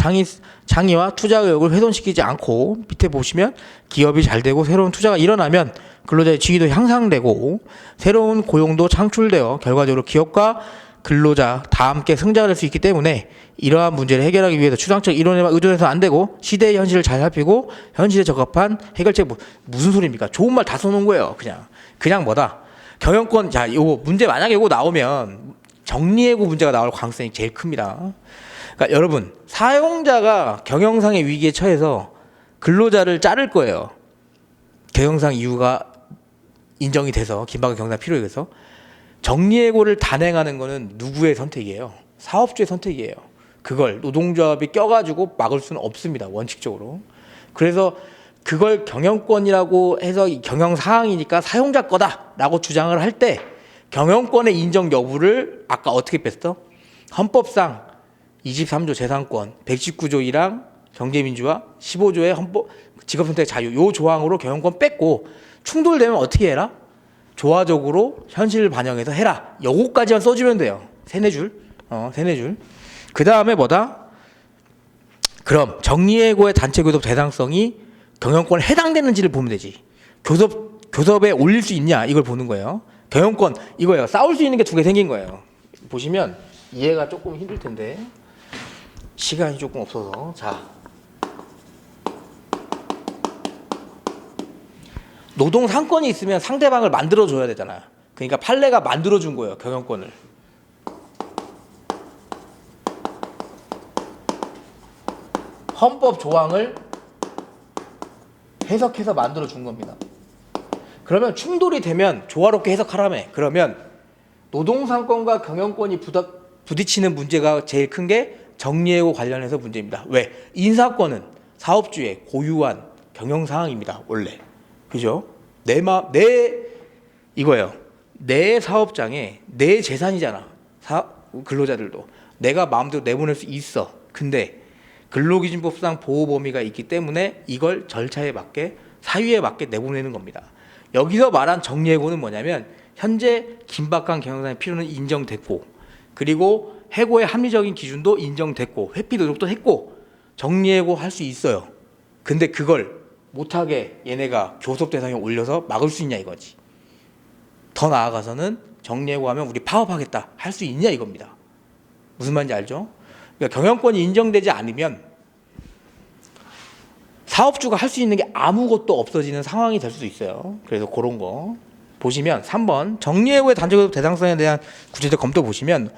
창의와 투자 의욕을 훼손시키지 않고 밑에 보시면 기업이 잘 되고 새로운 투자가 일어나면 근로자의 지위도 향상되고 새로운 고용도 창출되어 결과적으로 기업과 근로자 다 함께 성장을 할 수 있기 때문에 이러한 문제를 해결하기 위해서 추상적 이론에만 의존해서는 안 되고 시대의 현실을 잘 살피고 현실에 적합한 해결책 무슨 소리입니까? 좋은 말 다 써놓은 거예요. 그냥 뭐다? 경영권 자 요거 문제 만약에 요거 나오면 정리해고 문제가 나올 가능성이 제일 큽니다. 그러니까 여러분 사용자가 경영상의 위기에 처해서 근로자를 자를 거예요. 경영상 이유가 인정이 돼서 긴박한 경영상 필요에 의해서 정리해고를 단행하는 거는 누구의 선택이에요? 사업주의 선택이에요. 그걸 노동조합이 껴가지고 막을 수는 없습니다. 원칙적으로. 그래서 그걸 경영권이라고 해서 경영사항이니까 사용자 거다라고 주장을 할 때 경영권의 인정 여부를 아까 어떻게 뺐어? 헌법상 23조 재산권, 119조 1항 경제민주화, 15조의 헌법 직업선택 자유 요 조항으로 경영권 뺐고 충돌되면 어떻게 해라? 조화적으로 현실을 반영해서 해라. 요거까지만 써주면 돼요. 세네 줄. 그 다음에 뭐다? 그럼 정리해고의 단체 교섭 대상성이 경영권에 해당되는지를 보면 되지. 교섭에 올릴 수 있냐 이걸 보는 거예요. 경영권 이거예요. 싸울 수 있는 게 두 개 생긴 거예요. 보시면 이해가 조금 힘들 텐데 시간이 조금 없어서 자 노동 상권이 있으면 상대방을 만들어 줘야 되잖아요. 그러니까 판례가 만들어 준 거예요. 경영권을. 헌법 조항을 해석해서 만들어 준 겁니다. 그러면 충돌이 되면 조화롭게 해석하라며. 그러면 노동상권과 경영권이 부딪히는 문제가 제일 큰 게 정리해고 관련해서 문제입니다. 왜? 인사권은 사업주의 고유한 경영사항입니다. 원래. 그죠? 이거예요. 내 사업장에 내 재산이잖아. 근로자들도. 내가 마음대로 내보낼 수 있어. 근데 근로기준법상 보호 범위가 있기 때문에 이걸 절차에 맞게 사유에 맞게 내보내는 겁니다. 여기서 말한 정리해고는 뭐냐면 현재 긴박한 경영상의 필요는 인정됐고 그리고 해고의 합리적인 기준도 인정됐고 회피 노력도 했고 정리해고 할 수 있어요. 근데 그걸 못하게 얘네가 교섭 대상에 올려서 막을 수 있냐 이거지. 더 나아가서는 정리해고하면 우리 파업하겠다 할 수 있냐 이겁니다. 무슨 말인지 알죠? 그러니까 경영권이 인정되지 않으면 사업주가 할 수 있는 게 아무것도 없어지는 상황이 될 수도 있어요. 그래서 그런 거 보시면 3번 정리해고의 단체교섭 대상성에 대한 구체적 검토 보시면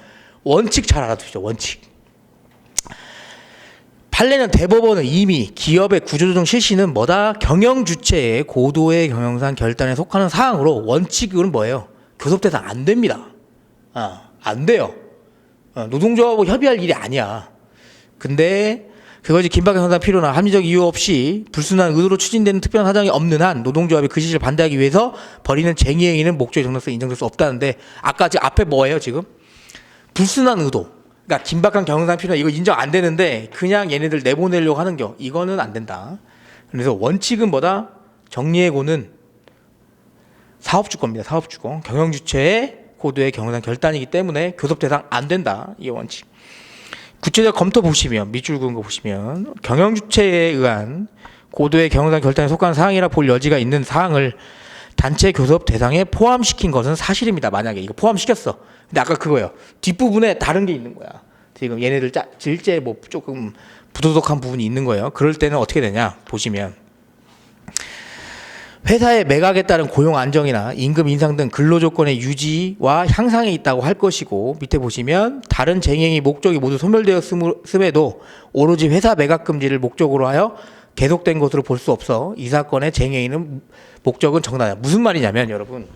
원칙 잘 알아두시죠. 원칙. 판례는 대법원은 이미 기업의 구조조정 실시는 뭐다? 경영 주체의 고도의 경영상 결단에 속하는 사항으로 원칙은 뭐예요? 교섭 대상 안 됩니다. 안 돼요. 노동조합하고 협의할 일이 아니야. 근데 그것이 긴박한 현상 필요나 합리적 이유 없이 불순한 의도로 추진되는 특별한 사정이 없는 한 노동조합이 그 실시를 반대하기 위해서 벌이는 쟁의 행위는 목적의 정당성이 인정될 수 없다는데 아까 지금 앞에 뭐예요 지금? 불순한 의도. 그러니까 긴박한 경영상 필요나 이거 인정 안 되는데 그냥 얘네들 내보내려고 하는 겨. 이거는 안 된다. 그래서 원칙은 뭐다? 정리해고는 사업주권입니다. 사업주권. 경영주체의 고도의 경영상 결단이기 때문에 교섭 대상 안 된다. 이게 원칙. 구체적 검토 보시면 밑줄 그은 거 보시면 경영주체에 의한 고도의 경영상 결단에 속하는 사항이라 볼 여지가 있는 사항을 단체 교섭 대상에 포함시킨 것은 사실입니다. 만약에 이거 포함시켰어. 근데 아까 그거예요. 뒷부분에 다른 게 있는 거야. 지금 얘네들 실제 뭐 조금 부도덕한 부분이 있는 거예요. 그럴 때는 어떻게 되냐 보시면 회사의 매각에 따른 고용 안정이나 임금 인상 등 근로조건의 유지와 향상에 있다고 할 것이고 밑에 보시면 다른 쟁행의 목적이 모두 소멸되었음에도 오로지 회사 매각 금지를 목적으로 하여 계속된 것으로 볼 수 없어 이 사건의 쟁행에는 목적은 정당하다. 무슨 말이냐면 여러분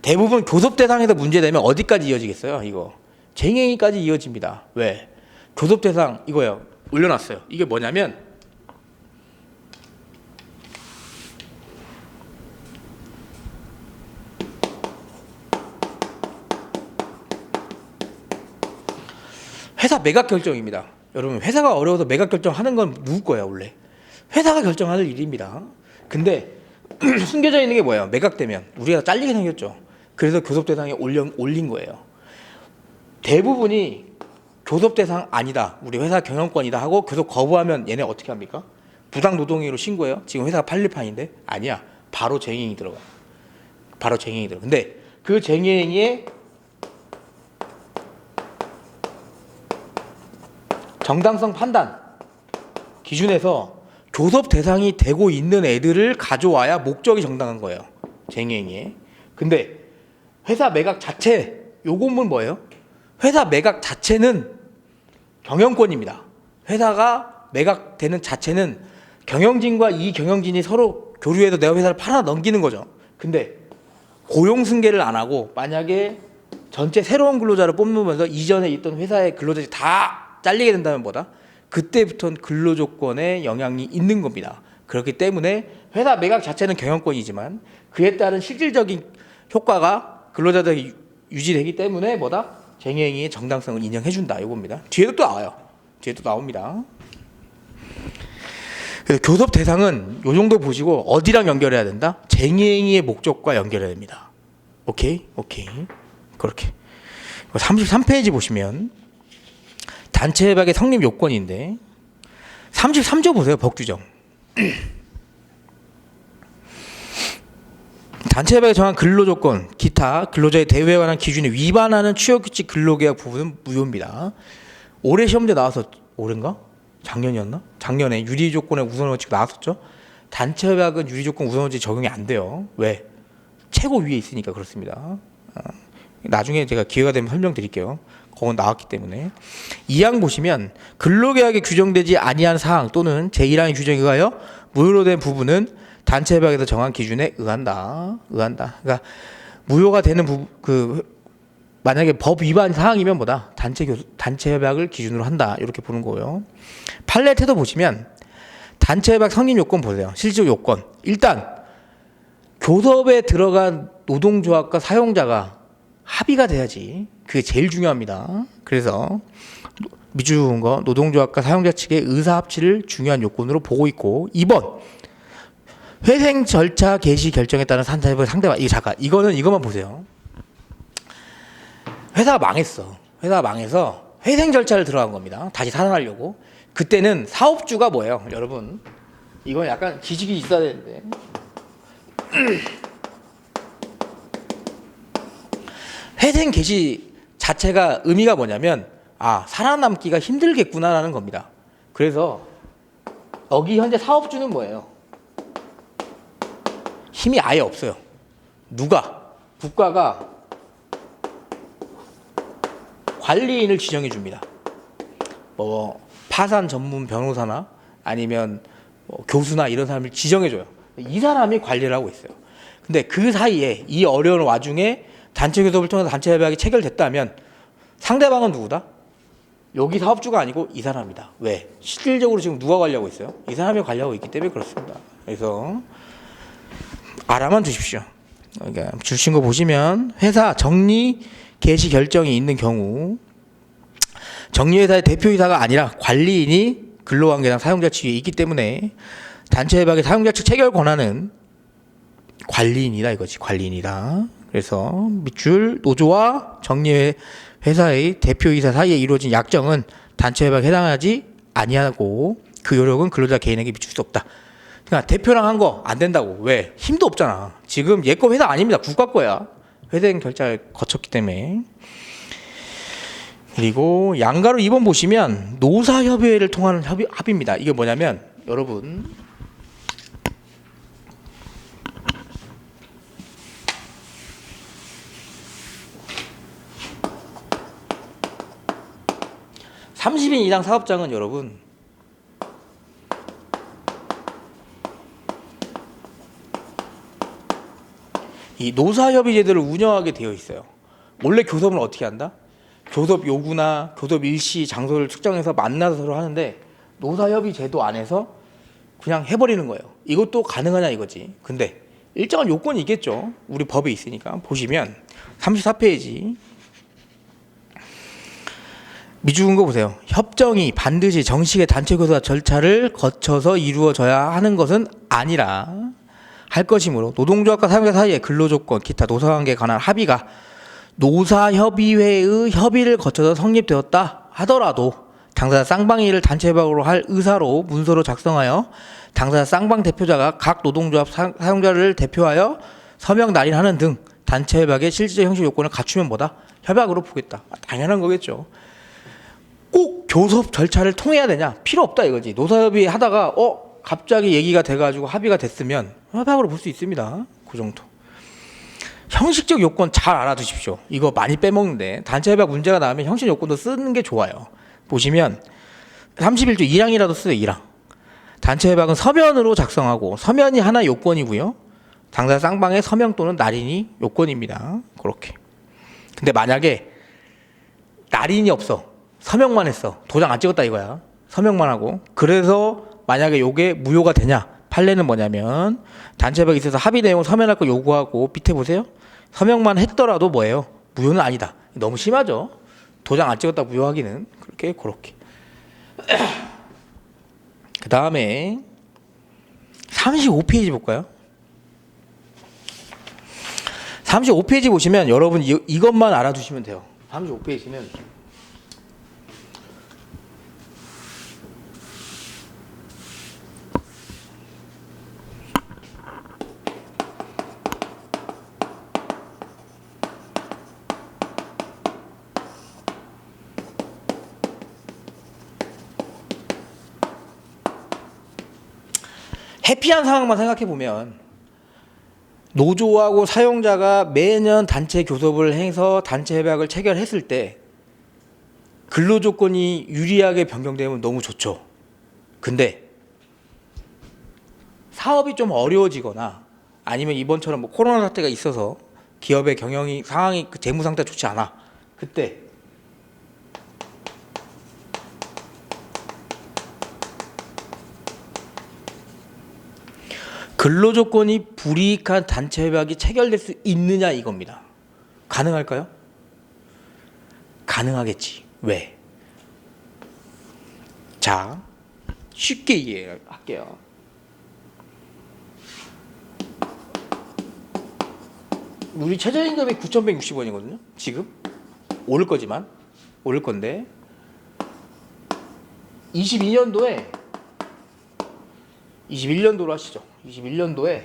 대부분 교섭 대상에서 문제되면 어디까지 이어지겠어요? 이거 쟁행위까지 이어집니다. 왜? 교섭 대상 이거예요. 올려놨어요. 이게 뭐냐면 회사 매각 결정입니다. 여러분 회사가 어려워서 매각 결정하는 건 누구 거야 원래? 회사가 결정할 일입니다. 근데 숨겨져 있는 게 뭐예요? 매각되면 우리가 잘리게 생겼죠. 그래서 교섭 대상에 올린 거예요. 대부분이 교섭 대상 아니다. 우리 회사 경영권이다 하고 교섭 거부하면 얘네 어떻게 합니까? 부당 노동행위로 신고해요. 지금 회사가 팔릴 판인데 아니야. 바로 쟁행이 들어가. 바로 쟁행이 들어가. 근데 그 쟁행에 정당성 판단 기준에서 교섭 대상이 되고 있는 애들을 가져와야 목적이 정당한 거예요. 쟁행에. 근데 회사 매각 자체 요것은 뭐예요? 회사 매각 자체는 경영권입니다. 회사가 매각되는 자체는 경영진과 이 경영진이 서로 교류해서 내가 회사를 팔아 넘기는 거죠. 근데 고용 승계를 안 하고 만약에 전체 새로운 근로자를 뽑으면서 이전에 있던 회사의 근로자들이 다 잘리게 된다면 뭐다? 그때부터는 근로조건에 영향이 있는 겁니다. 그렇기 때문에 회사 매각 자체는 경영권이지만 그에 따른 실질적인 효과가 근로자들에게 유지되기 때문에 뭐다? 쟁행위의 정당성을 인정해준다. 이겁니다. 뒤에도 또 나와요. 뒤에도 나옵니다. 교섭 대상은 요 정도 보시고 어디랑 연결해야 된다? 쟁행위의 목적과 연결해야 됩니다. 오케이? 그렇게. 33페이지 보시면 단체 협약의 성립 요건인데 33조 보세요. 법규정. 단체 협약에 정한 근로조건, 기타 근로자의 대우에 관한 기준에 위반하는 취업규칙 근로계약 부분은 무효입니다. 올해 시험제 나와서 올해인가? 작년이었나? 작년에 유리조건의 우선원칙 나왔었죠. 단체 협약은 유리조건 우선원칙 적용이 안 돼요. 왜? 최고 위에 있으니까 그렇습니다. 나중에 제가 기회가 되면 설명드릴게요. 그건 나왔기 때문에. 2항 보시면 근로계약에 규정되지 아니한 사항 또는 제1항의 규정에 의하여 무효로 된 부분은 단체 협약에서 정한 기준에 의한다. 그러니까 무효가 되는 만약에 법 위반 사항이면 뭐다? 단체 협약을 기준으로 한다. 이렇게 보는 거고요. 판례 태도 보시면 단체 협약 성립 요건 보세요. 실질 요건. 일단 교섭에 들어간 노동조합과 사용자가 합의가 돼야지. 그게 제일 중요합니다. 그래서 밑줄 그은 거 노동조합과 사용자 측의 의사 합치를 중요한 요건으로 보고 있고 2번 회생 절차 개시 결정에 따른 산타협의 상대방 이거만 보세요. 회사가 망했어. 회사가 망해서 회생 절차를 들어간 겁니다. 다시 살아나려고. 그때는 사업주가 뭐예요, 여러분? 이건 약간 지식이 있어야 되는데. 회생 개시 자체가 의미가 뭐냐면 살아남기가 힘들겠구나라는 겁니다. 그래서 여기 현재 사업주는 뭐예요? 힘이 아예 없어요. 국가가 관리인을 지정해 줍니다. 뭐 파산 전문 변호사나 아니면 뭐 교수나 이런 사람을 지정해 줘요. 이 사람이 관리를 하고 있어요. 근데 그 사이에 이 어려운 와중에 단체 교섭을 통해서 단체 협약이 체결됐다면 상대방은 누구다? 여기 사업주가 아니고 이 사람이다. 왜? 실질적으로 지금 누가 관리하고 있어요? 이 사람이 관리하고 있기 때문에 그렇습니다. 그래서 알아만 두십시오. 그러니까 주신 거 보시면 회사 정리 개시 결정이 있는 경우 정리회사의 대표이사가 아니라 관리인이 근로관계상 사용자 측에 있기 때문에 단체 협약의 사용자 측 체결 권한은 관리인이다 이거지. 관리인이다. 그래서 밑줄 노조와 정리회사 회사의 대표이사 사이에 이루어진 약정은 단체 협약에 해당하지 아니하고 그 요력은 근로자 개인에게 미칠 수 없다. 그러니까 대표랑 한 거 안 된다고. 왜? 힘도 없잖아. 지금 얘 거 회사 아닙니다. 국가 거야. 회생 결제를 거쳤기 때문에. 그리고 양가로 2번 보시면 노사협의회를 통한 합의입니다. 이게 뭐냐면 여러분 (30인) 이상 사업장은 여러분 이 노사협의 제도를 운영하게 되어 있어요. 원래 교섭은 어떻게 한다? 교섭 요구나 교섭 일시 장소를 측정해서 만나서 서로 하는데 노사협의 제도 안에서 그냥 해버리는 거예요. 이것도 가능하냐 이거지. 근데 일정한 요건이 있겠죠. 우리 법에 있으니까. 보시면 34페이지 미주은 거 보세요. 협정이 반드시 정식의 단체 교섭 절차를 거쳐서 이루어져야 하는 것은 아니라 할 것이므로 노동조합과 사용자 사이의 근로조건, 기타 노사관계에 관한 합의가 노사협의회의 협의를 거쳐서 성립되었다 하더라도 당사자 쌍방이 이를 단체 협약으로 할 의사로 문서로 작성하여 당사자 쌍방 대표자가 각 노동조합 사용자를 대표하여 서명 날인하는 등 단체 협약의 실질적 형식 요건을 갖추면 뭐다? 협약으로 보겠다. 당연한 거겠죠. 꼭 교섭 절차를 통해야 되냐? 필요 없다 이거지. 노사협의 하다가 갑자기 얘기가 돼가지고 합의가 됐으면 협약으로 볼 수 있습니다. 그 정도. 형식적 요건 잘 알아두십시오. 이거 많이 빼먹는데 단체 협약 문제가 나오면 형식 요건도 쓰는 게 좋아요. 보시면 31조 1항이라도 쓰세요. 1항. 단체 협약은 서면으로 작성하고 서면이 하나 요건이고요. 당사자 쌍방의 서명 또는 날인이 요건입니다. 그렇게. 근데 만약에 날인이 없어. 서명만 했어. 도장 안 찍었다 이거야. 서명만 하고. 그래서 만약에 요게 무효가 되냐? 판례는 뭐냐면 단체 협약에 있어서 합의 내용을 서면할 거 요구하고 밑에 보세요. 서명만 했더라도 뭐예요? 무효는 아니다. 너무 심하죠? 도장 안 찍었다 무효하기는. 그렇게. 그 다음에 35페이지 볼까요? 35페이지 보시면 여러분 이것만 알아두시면 돼요. 35페이지는 해피한 상황만 생각해 보면 노조하고 사용자가 매년 단체 교섭을 해서 단체 협약을 체결했을 때 근로조건이 유리하게 변경되면 너무 좋죠. 근데 사업이 좀 어려워지거나 아니면 이번처럼 뭐 코로나 사태가 있어서 기업의 경영이 상황이 재무 상태가 좋지 않아. 그때 근로조건이 불이익한 단체 협약이 체결될 수 있느냐 이겁니다. 가능할까요? 가능하겠지. 왜? 자, 쉽게 이해할게요. 우리 최저임금이 9,160원이거든요. 지금 오를 거지만 오를 건데 21년도로 하시죠. 21년도에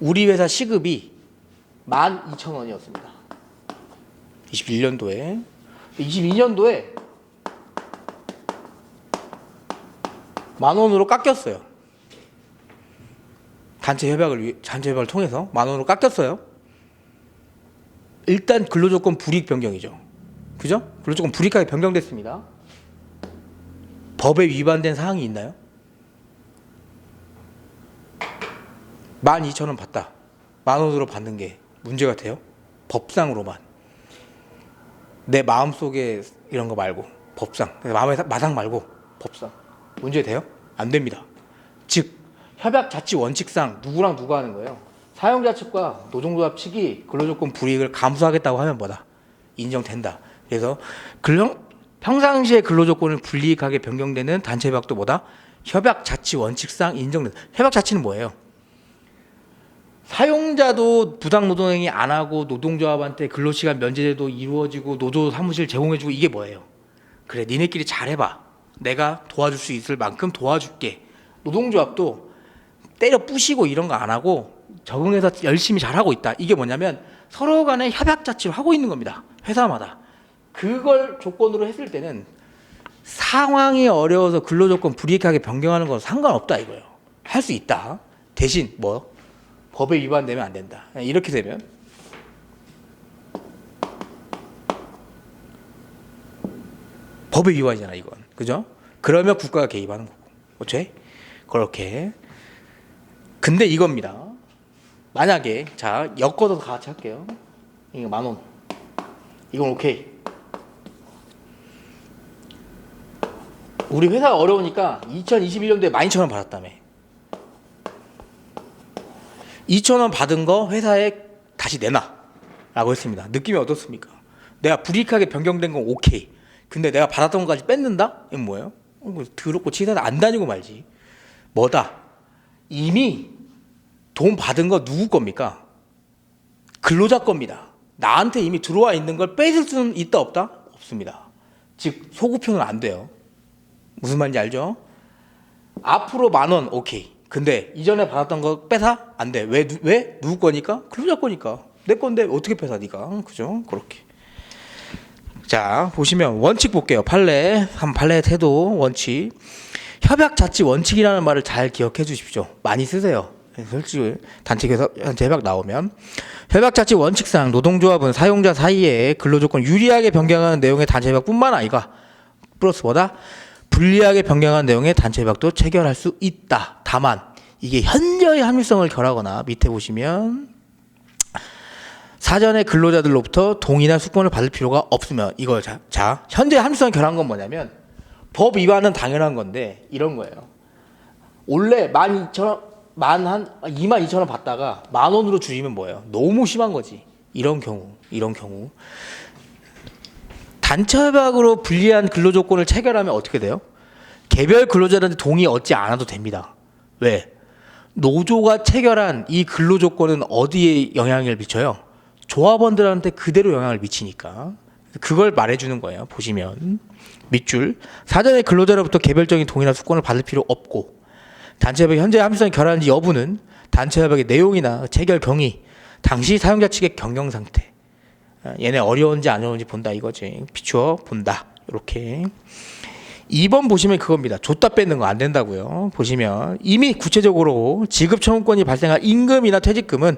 우리 회사 시급이 12,000원이었습니다. 21년도에 22년도에 10,000원으로 깎였어요. 단체 협약을 통해서 10,000원으로 깎였어요. 일단 근로조건 불이익 변경이죠. 그죠? 근로조건 불이익하게 변경됐습니다. 법에 위반된 사항이 있나요? 12,000원 받다. 10,000원으로 받는 게 문제가 돼요? 법상으로만. 내 마음속에 이런 거 말고 법상. 마음의 마상 말고 법상. 문제 돼요? 안 됩니다. 즉 협약 자치 원칙상 누구랑 누가 하는 거예요? 사용자 측과 노동조합 측이 근로조건 불이익을 감수하겠다고 하면 뭐다? 인정된다. 그래서 평상시에 근로조건을 불이익하게 변경되는 단체 협약도 뭐다? 협약 자치 원칙상 인정된다. 협약 자치는 뭐예요? 사용자도 부당노동행위 안 하고 노동조합한테 근로시간 면제제도 이루어지고 노조 사무실 제공해주고 이게 뭐예요? 그래 니네끼리 잘해봐. 내가 도와줄 수 있을 만큼 도와줄게. 노동조합도 때려 부시고 이런 거 안 하고 적응해서 열심히 잘하고 있다. 이게 뭐냐면 서로 간에 협약 자체로 하고 있는 겁니다. 회사마다. 그걸 조건으로 했을 때는 상황이 어려워서 근로조건 불이익하게 변경하는 건 상관없다 이거예요. 할 수 있다. 대신 뭐 법에 위반되면 안 된다. 이렇게 되면 법의 위반이잖아 이건. 그죠? 그러면 국가가 개입하는 거고. 그렇죠? 그렇게. 근데 이겁니다. 만약에 자 엮어서 같이 할게요. 이거 10,000원. 이건 오케이. 우리 회사가 어려우니까 2021년도에 12,000원 받았다며. 2,000원 받은 거 회사에 다시 내놔 라고 했습니다. 느낌이 어떻습니까? 내가 불이익하게 변경된 건 오케이. 근데 내가 받았던 것까지 뺏는다? 이건 뭐예요? 더럽고 치사하다. 안 다니고 말지. 뭐다? 이미 돈 받은 거 누구 겁니까? 근로자 겁니다. 나한테 이미 들어와 있는 걸 뺏을 수는 있다 없다? 없습니다. 즉 소구표는 안 돼요. 무슨 말인지 알죠? 앞으로 10,000원 오케이. 근데 이전에 받았던 거 뺏어? 안 돼. 왜? 누구 거니까? 근로자 거니까. 내 건데 어떻게 뺏어 네가? 그죠? 그렇게. 자 보시면 원칙 볼게요. 판례 태도 원칙. 협약 자치 원칙이라는 말을 잘 기억해 주십시오. 많이 쓰세요. 솔직히 단체 협약 나오면 협약 자치 원칙상 노동조합은 사용자 사이에 근로조건 유리하게 변경하는 내용의 단체 협약뿐만 아니라 플러스 뭐다? 불리하게 변경한 내용의 단체 협약도 체결할 수 있다. 다만 이게 현저히 합리성을 결하거나 밑에 보시면 사전에 근로자들로부터 동의나 숙권을 받을 필요가 없으면 이거 자 현재 합리성을 결한 건 뭐냐면 법 위반은 당연한 건데 이런 거예요. 원래 22,000원 받다가 10,000원으로 줄이면 뭐예요? 너무 심한 거지. 이런 경우 단체 협약으로 불리한 근로조건을 체결하면 어떻게 돼요? 개별 근로자들한테 동의 얻지 않아도 됩니다. 왜? 노조가 체결한 이 근로조건은 어디에 영향을 미쳐요? 조합원들한테 그대로 영향을 미치니까 그걸 말해주는 거예요. 보시면 밑줄 사전에 근로자로부터 개별적인 동의나 숙권을 받을 필요 없고 단체협약이 현재 합리성이 결하는지 여부는 단체협약의 내용이나 체결 경위 당시 사용자 측의 경영 상태 얘네 어려운지 안 어려운지 본다 이거지. 비추어 본다. 이렇게 2번 보시면 그겁니다. 줬다 뺏는 거 안 된다고요. 보시면 이미 구체적으로 지급 청구권이 발생한 임금이나 퇴직금은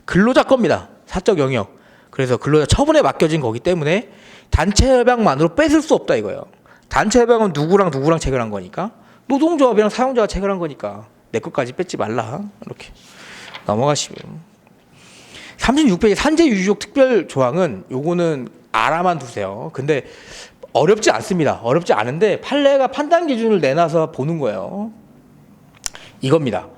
근로자 겁니다. 사적 영역. 그래서 근로자 처분에 맡겨진 거기 때문에 단체 협약만으로 뺏을 수 없다 이거예요. 단체 협약은 누구랑 체결한 거니까 노동조합이랑 사용자가 체결한 거니까 내 것까지 뺏지 말라. 이렇게 넘어가시면 36페이지 산재유지족 특별 조항은 요거는 알아만 두세요. 근데 어렵지 않습니다. 어렵지 않은데 판례가 판단 기준을 내놔서 보는 거예요. 이겁니다.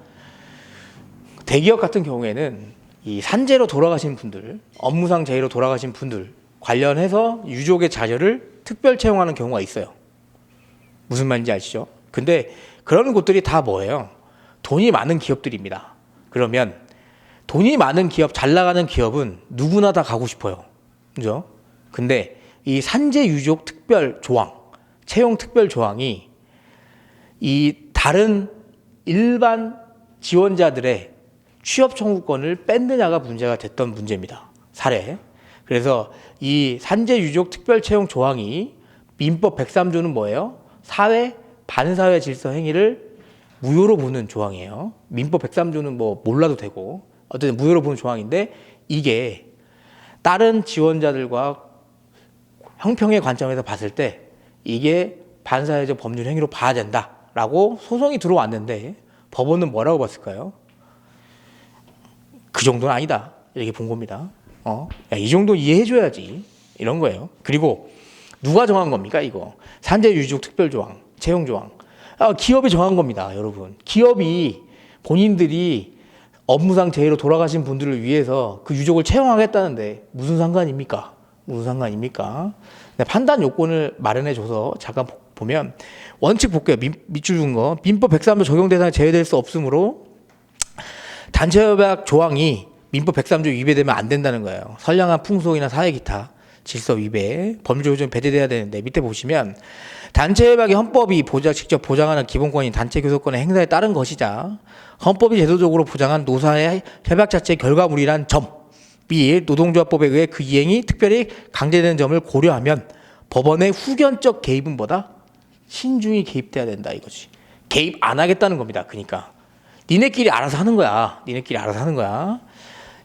대기업 같은 경우에는 이 산재로 돌아가신 분들, 업무상 재해로 돌아가신 분들 관련해서 유족의 자녀를 특별 채용하는 경우가 있어요. 무슨 말인지 아시죠? 근데 그런 곳들이 다 뭐예요? 돈이 많은 기업들입니다. 그러면 돈이 많은 기업, 잘 나가는 기업은 누구나 다 가고 싶어요. 그죠? 근데 이 산재 유족 특별 조항, 채용 특별 조항이 이 다른 일반 지원자들의 취업 청구권을 뺐느냐가 문제가 됐던 문제입니다. 사례. 그래서 이 산재 유족 특별 채용 조항이 민법 103조는 뭐예요? 사회 반사회 질서 행위를 무효로 보는 조항이에요. 민법 103조는 뭐 몰라도 되고 어쨌든 무효로 보는 조항인데 이게 다른 지원자들과 형평의 관점에서 봤을 때 이게 반사회적 법률 행위로 봐야 된다라고 소송이 들어왔는데 법원은 뭐라고 봤을까요? 그 정도는 아니다 이렇게 본 겁니다. 야, 이 정도 이해해줘야지 이런 거예요. 그리고 누가 정한 겁니까 이거? 산재유족 특별조항, 채용조항. 기업이 정한 겁니다, 여러분. 기업이 본인들이 업무상 재해로 돌아가신 분들을 위해서 그 유족을 채용하겠다는데 무슨 상관입니까? 판단 요건을 마련해줘서 잠깐 보면 원칙 볼게요. 밑줄 준 거. 민법 103조 적용 대상에 제외될 수 없으므로 단체협약 조항이 민법 103조 위배되면 안 된다는 거예요. 선량한 풍속이나 사회 기타 질서 위배, 법률조정 배제돼야 되는데 밑에 보시면 단체협약이 헌법이 직접 보장하는 기본권인 단체 교섭권의 행사에 따른 것이자 헌법이 제도적으로 보장한 노사의 협약 자체의 결과물이란 점 및 노동조합법에 의해 그 이행이 특별히 강제되는 점을 고려하면 법원의 후견적 개입은 뭐다? 신중히 개입돼야 된다 이거지. 개입 안 하겠다는 겁니다. 그러니까 니네끼리 알아서 하는 거야. 니네끼리 알아서 하는 거야.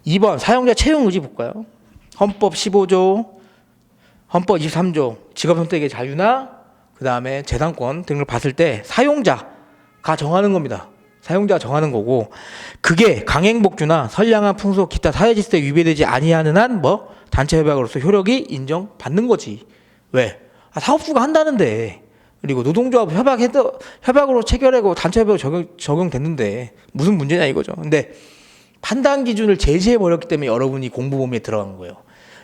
2번 사용자 채용 의지 볼까요? 헌법 15조, 헌법 23조 직업선택의 자유나 그 다음에 재산권 등을 봤을 때 사용자가 정하는 겁니다. 사용자가 정하는 거고 그게 강행복주나 선량한 풍속 기타 사회질서에 위배되지 아니하는 한 뭐 단체협약으로서 효력이 인정받는 거지. 왜? 사업주가 한다는데 그리고 노동조합 협약으로 체결하고 단체협약 적용됐는데 무슨 문제냐 이거죠. 근데 판단 기준을 제시해 버렸기 때문에 여러분이 공부 범위에 들어간 거예요.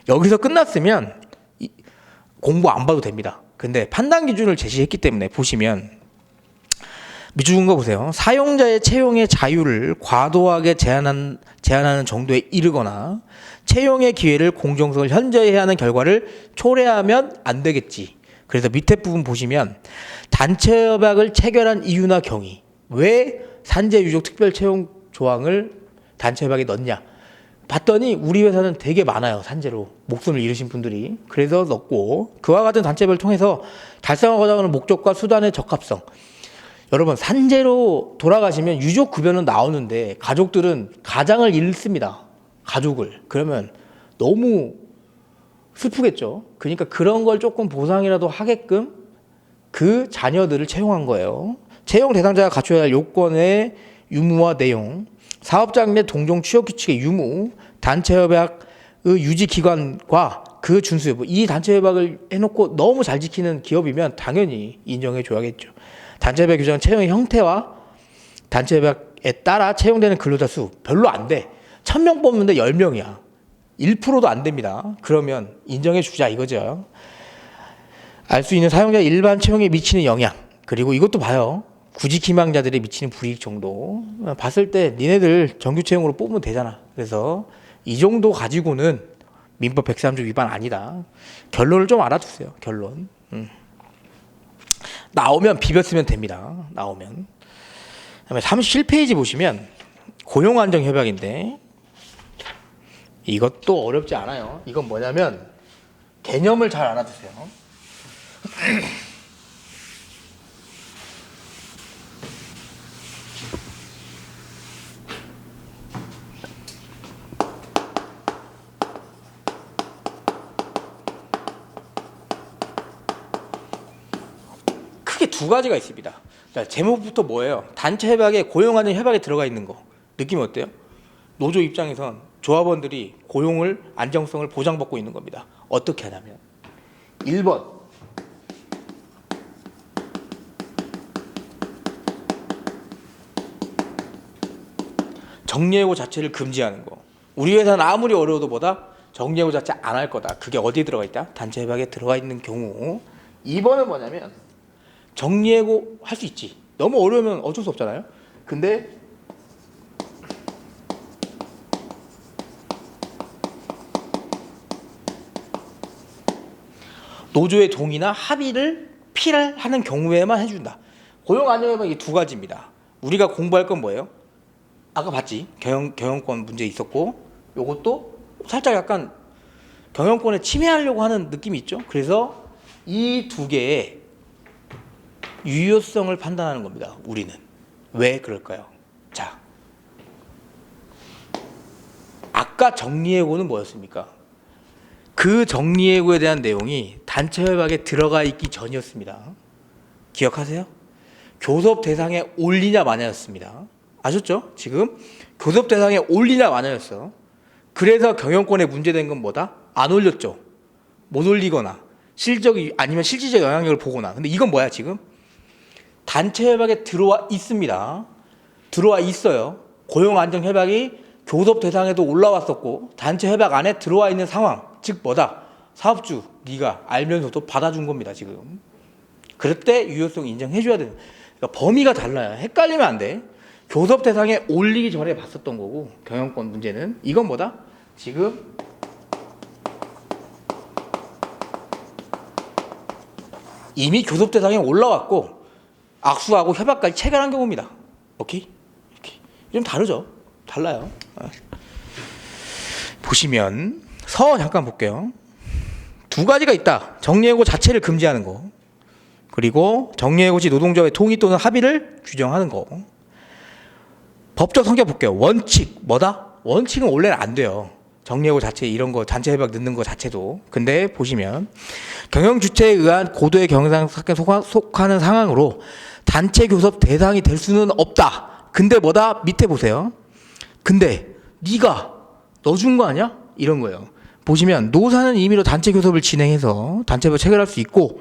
여기서 끝났으면 공부 안 봐도 됩니다. 근데 판단 기준을 제시했기 때문에 보시면 밑줄 거 보세요. 사용자의 채용의 자유를 과도하게 제한하는 정도에 이르거나 채용의 기회를 공정성을 현저히 하는 결과를 초래하면 안 되겠지. 그래서 밑에 부분 보시면 단체협약을 체결한 이유나 경위 왜 산재유족 특별채용 조항을 단체협약에 넣냐 봤더니 우리 회사는 되게 많아요. 산재로 목숨을 잃으신 분들이. 그래서 넣고 그와 같은 단체협약을 통해서 달성하고자 하는 목적과 수단의 적합성. 여러분 산재로 돌아가시면 유족급여는 나오는데 가족들은 가장을 잃습니다. 가족을. 그러면 너무 슬프겠죠. 그러니까 그런 걸 조금 보상이라도 하게끔 그 자녀들을 채용한 거예요. 채용 대상자가 갖춰야 할 요건의 유무와 내용, 사업장 내 동종 취업 규칙의 유무, 단체협약의 유지 기관과 그 준수 여부. 이 단체협약을 해놓고 너무 잘 지키는 기업이면 당연히 인정해 줘야겠죠. 단체협약 규정은 채용의 형태와 단체협약에 따라 채용되는 근로자 수 별로 안 돼. 1000명 뽑는데 10명이야. 1%도 안 됩니다. 그러면 인정해 주자 이거죠. 알 수 있는 사용자 일반 채용에 미치는 영향. 그리고 이것도 봐요. 구직 희망자들이 미치는 불이익 정도. 봤을 때 니네들 정규 채용으로 뽑으면 되잖아. 그래서 이 정도 가지고는 민법 103조 위반 아니다. 결론을 좀 알아두세요. 결론. 나오면 비벼쓰면 됩니다. 나오면. 그다음에 37페이지 보시면 고용안정협약인데 이것도 어렵지 않아요. 이건 뭐냐면 개념을 잘 알아두세요. 크게 두 가지가 있습니다. 자, 제목부터 뭐예요? 단체 협약에 고용하는 협약에 들어가 있는 거. 느낌이 어때요? 노조 입장에선 조합원들이 고용을 안정성을 보장받고 있는 겁니다. 어떻게 하냐면 1번 정리해고 자체를 금지하는 거. 우리 회사는 아무리 어려워도 뭐다? 정리해고 자체 안 할 거다. 그게 어디에 들어가 있다? 단체 협약에 들어가 있는 경우. 2번은 뭐냐면 정리해고 할 수 있지. 너무 어려우면 어쩔 수 없잖아요. 근데 노조의 동의나 합의를 필요하는 경우에만 해준다. 고용안정협약 이 두 가지입니다. 우리가 공부할 건 뭐예요? 아까 봤지? 경영권 문제 있었고 요것도 살짝 약간 경영권에 침해하려고 하는 느낌이 있죠. 그래서 이 두 개의 유효성을 판단하는 겁니다. 우리는. 왜 그럴까요? 자, 아까 정리해고는 뭐였습니까? 그 정리해고에 대한 내용이 단체협약에 들어가 있기 전이었습니다. 기억하세요? 교섭 대상에 올리냐 마냐였습니다. 아셨죠? 지금 교섭 대상에 올리냐 마냐였어. 그래서 경영권에 문제된 건 뭐다? 안 올렸죠. 못 올리거나 아니면 실질적 영향력을 보거나. 근데 이건 뭐야 지금? 단체협약에 들어와 있습니다. 들어와 있어요. 고용안정협약이 교섭 대상에도 올라왔었고 단체협약 안에 들어와 있는 상황. 즉 뭐다? 사업주 네가 알면서도 받아준 겁니다. 지금. 그럴 때 유효성 인정해줘야 되는. 그러니까 범위가 달라요. 헷갈리면 안 돼. 교섭 대상에 올리기 전에 봤었던 거고, 경영권 문제는 이건 뭐다? 지금 이미 교섭 대상에 올라왔고 악수하고 협약까지 체결한 경우입니다. 오케이? 이렇게. 좀 다르죠? 달라요. 보시면 서 잠깐 볼게요. 두 가지가 있다. 정리해고 자체를 금지하는 거, 그리고 정리해고 시 노동조합의 동의 또는 합의를 규정하는 거. 법적 성격 볼게요. 원칙 뭐다? 원칙은 원래는 안 돼요. 정리해고 자체 이런 거 단체 협약 넣는 거 자체도. 근데 보시면 경영 주체에 의한 고도의 경영 사건에 속하는 상황으로 단체 교섭 대상이 될 수는 없다. 근데 뭐다? 밑에 보세요. 근데 네가 넣어준 거 아니야? 이런 거예요. 보시면 노사는 임의로 단체 교섭을 진행해서 단체 협약 체결할 수 있고,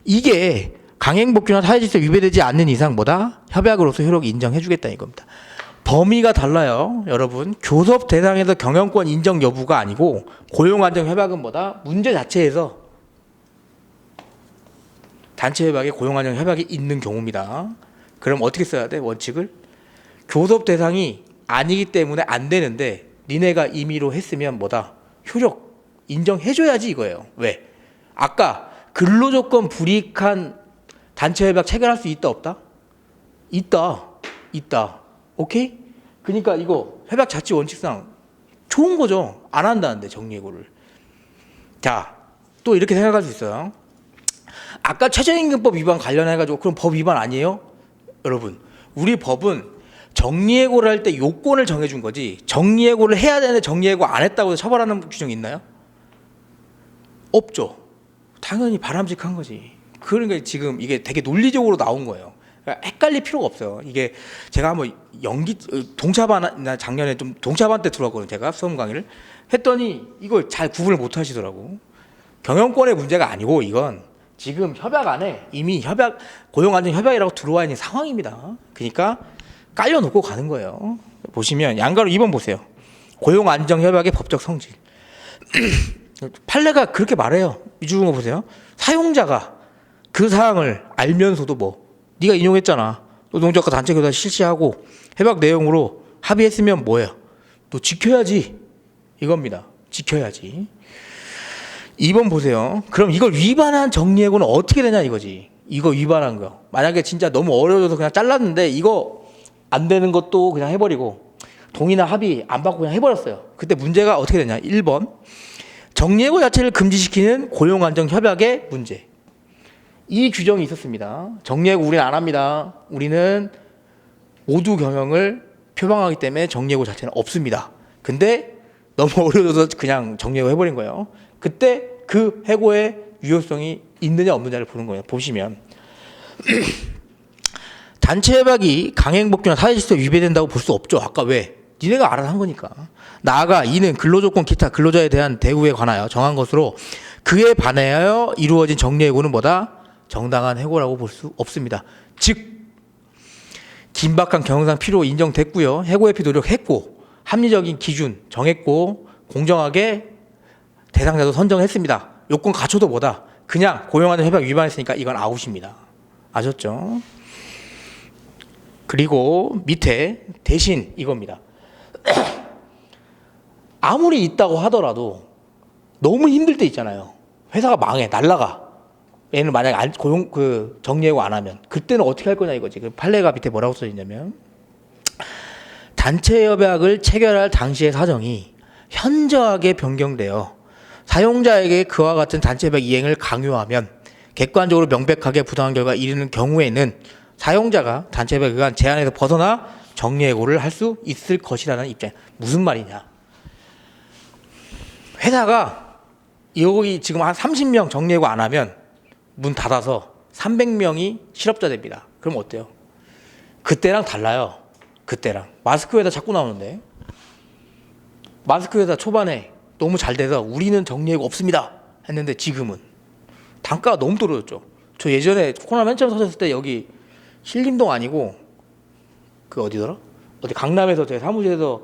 이게 강행복귀나 사회질서 위배되지 않는 이상 뭐다? 협약으로서 효력 인정해주겠다 이겁니다. 범위가 달라요, 여러분. 교섭 대상에서 경영권 인정 여부가 아니고 고용안정 협약은 뭐다? 문제 자체에서 단체 협약에 고용안정 협약이 있는 경우입니다. 그럼 어떻게 써야 돼? 원칙을 교섭 대상이 아니기 때문에 안 되는데 니네가 임의로 했으면 뭐다? 효력 인정해줘야지 이거예요. 왜? 아까 근로조건 불이익한 단체 협약 체결할 수 있다 없다? 있다. 오케이? 그러니까 이거 협약 자체 원칙상 좋은 거죠. 안 한다는데 정리해고를. 자, 또 이렇게 생각할 수 있어요. 아까 최저임금법 위반 관련해가지고 그럼 법 위반 아니에요? 여러분, 우리 법은 정리해고를 할 때 요건을 정해준 거지 정리해고를 해야 되는데 정리해고 안 했다고 해서 처벌하는 규정이 있나요? 없죠. 당연히 바람직한 거지. 그러니까 지금 이게 되게 논리적으로 나온 거예요. 그러니까 헷갈릴 필요가 없어요. 이게 제가 한번 동차반 작년에 좀 동차반 때 들어왔거든요. 제가 수험 강의를 했더니 이걸 잘 구분을 못 하시더라고. 경영권의 문제가 아니고 이건 지금 협약 안에 이미 고용안정 협약이라고 들어와 있는 상황입니다. 그러니까 깔려놓고 가는 거예요. 보시면 양가로 2번 보세요. 고용안정 협약의 법적 성질. 판례가 그렇게 말해요. 이주는 거 보세요. 사용자가 그 사항을 알면서도 네가 인용했잖아. 노동조합과 단체 교섭 실시하고 협약 내용으로 합의했으면 뭐예요? 너 지켜야지. 이겁니다. 지켜야지. 2번 보세요. 그럼 이걸 위반한 정리해고는 어떻게 되냐 이거지. 이거 위반한 거. 만약에 진짜 너무 어려워서 그냥 잘랐는데 이거 안 되는 것도 그냥 해버리고 동의나 합의 안 받고 그냥 해버렸어요. 그때 문제가 어떻게 되냐. 1번. 정리해고 자체를 금지시키는 고용안정 협약의 문제. 이 규정이 있었습니다. 정리해고 우리는 안 합니다. 우리는 모두 경영을 표방하기 때문에 정리해고 자체는 없습니다. 근데 너무 어려워서 그냥 정리해고 해버린 거예요. 그때 그 해고의 유효성이 있느냐 없느냐를 보는 거예요. 보시면 단체 협약이 강행복귀나 사회질서 위배된다고 볼 수 없죠. 아까 왜? 니네가 알아서 한 거니까. 나아가 이는 근로조건 기타 근로자에 대한 대우에 관하여 정한 것으로 그에 반하여 이루어진 정리해고는 뭐다? 정당한 해고라고 볼 수 없습니다. 즉 긴박한 경영상 필요 인정됐고요. 해고 회피 노력했고 합리적인 기준 정했고 공정하게 대상자도 선정했습니다. 요건 갖춰도 뭐다? 그냥 고용하는 협약 위반했으니까 이건 아웃입니다. 아셨죠? 그리고 밑에 대신 이겁니다. 아무리 있다고 하더라도 너무 힘들 때 있잖아요. 회사가 망해, 날라가. 얘는 만약에 정리해고 안 하면 그때는 어떻게 할 거냐 이거지. 그 판례가 밑에 뭐라고 써 있냐면 단체 협약을 체결할 당시의 사정이 현저하게 변경되어 사용자에게 그와 같은 단체 협약 이행을 강요하면 객관적으로 명백하게 부당한 결과가 이르는 경우에는 사용자가 단체 협약에 의한 제한에서 벗어나 정리해고를 할 수 있을 것이라는 입장. 무슨 말이냐? 회사가 여기 지금 한 30명 정리해고 안 하면 문 닫아서 300명이 실업자 됩니다. 그럼 어때요? 그때랑 달라요. 그때랑. 마스크 회사 자꾸 나오는데 마스크 회사 초반에 너무 잘 돼서 우리는 정리해고 없습니다 했는데 지금은 단가가 너무 떨어졌죠. 저 예전에 코로나 맨 처음 터졌을 때 여기 신림동 아니고 그 어디더라? 어디 강남에서 제 사무실에서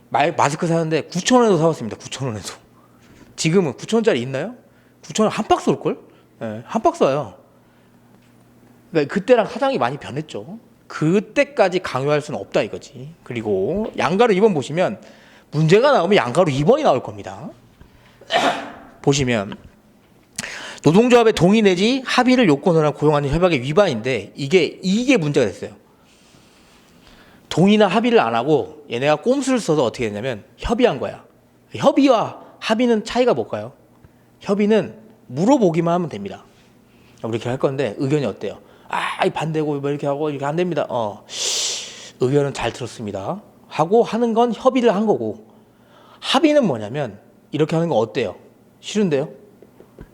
마스크 사는데 9,000원에서 사왔습니다. 9,000원에서. 지금은 9,000원짜리 있나요? 9,000원 한 박스 올걸? 네, 한 박스 와요. 그러니까 그때랑 사장이 많이 변했죠. 그때까지 강요할 수는 없다 이거지. 그리고 양가로 2번 보시면 문제가 나오면 양가로 2번이 나올 겁니다. 보시면 노동조합의 동의 내지 합의를 요건으로 한 고용안전 협약의 위반인데 이게 문제가 됐어요. 동의나 합의를 안 하고 얘네가 꼼수를 써서 어떻게 됐냐면 협의한 거야. 협의와 합의는 차이가 뭘까요? 협의는 물어보기만 하면 됩니다. 이렇게 할 건데 의견이 어때요? 반대고 뭐 이렇게 하고 이렇게 안 됩니다. 의견은 잘 들었습니다. 하고 하는 건 협의를 한 거고, 합의는 뭐냐면 이렇게 하는 거 어때요? 싫은데요?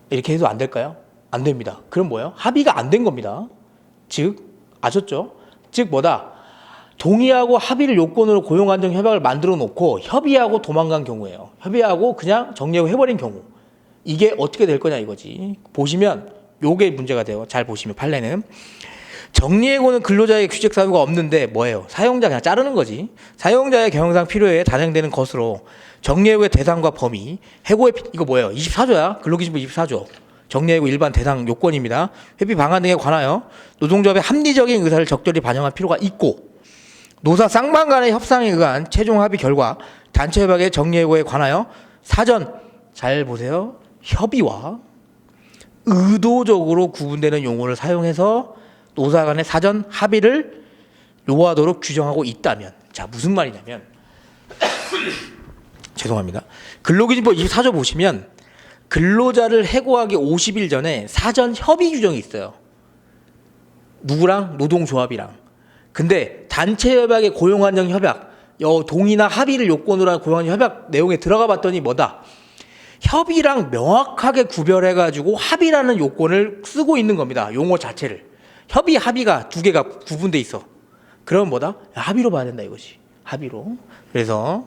이렇게 해도 안 될까요? 안 됩니다. 그럼 뭐예요? 합의가 안 된 겁니다. 즉 아셨죠? 즉 뭐다? 동의하고 합의를 요건으로 고용안정 협약을 만들어 놓고 협의하고 도망간 경우예요. 협의하고 그냥 정리하고 해버린 경우. 이게 어떻게 될 거냐 이거지. 보시면 요게 문제가 돼요. 잘 보시면 판례는 정리해고는 근로자의 규칙 사유가 없는데 뭐예요? 사용자 그냥 자르는 거지. 사용자의 경영상 필요에 단행되는 것으로 정리해고의 대상과 범위, 해고의 이거 뭐예요? 24조야. 근로기준법 24조. 정리해고 일반 대상 요건입니다. 회피 방안 등에 관하여 노동조합의 합리적인 의사를 적절히 반영할 필요가 있고, 노사 쌍방 간의 협상에 의한 최종 합의 결과 단체 협약의 정리해고에 관하여 사전, 잘 보세요, 협의와 의도적으로 구분되는 용어를 사용해서 노사 간의 사전 합의를 요하도록 규정하고 있다면, 자 무슨 말이냐면 죄송합니다. 근로기준법 24조 보시면 근로자를 해고하기 50일 전에 사전 협의 규정이 있어요. 누구랑? 노동조합이랑. 근데 단체 협약의 고용안정 협약, 동의나 합의를 요건으로 한 고용안정 협약 내용에 들어가 봤더니 뭐다? 협의랑 명확하게 구별해가지고 합의라는 요건을 쓰고 있는 겁니다. 용어 자체를. 협의, 합의가 두 개가 구분돼 있어. 그러면 뭐다? 합의로 봐야 된다 이거지. 합의로. 그래서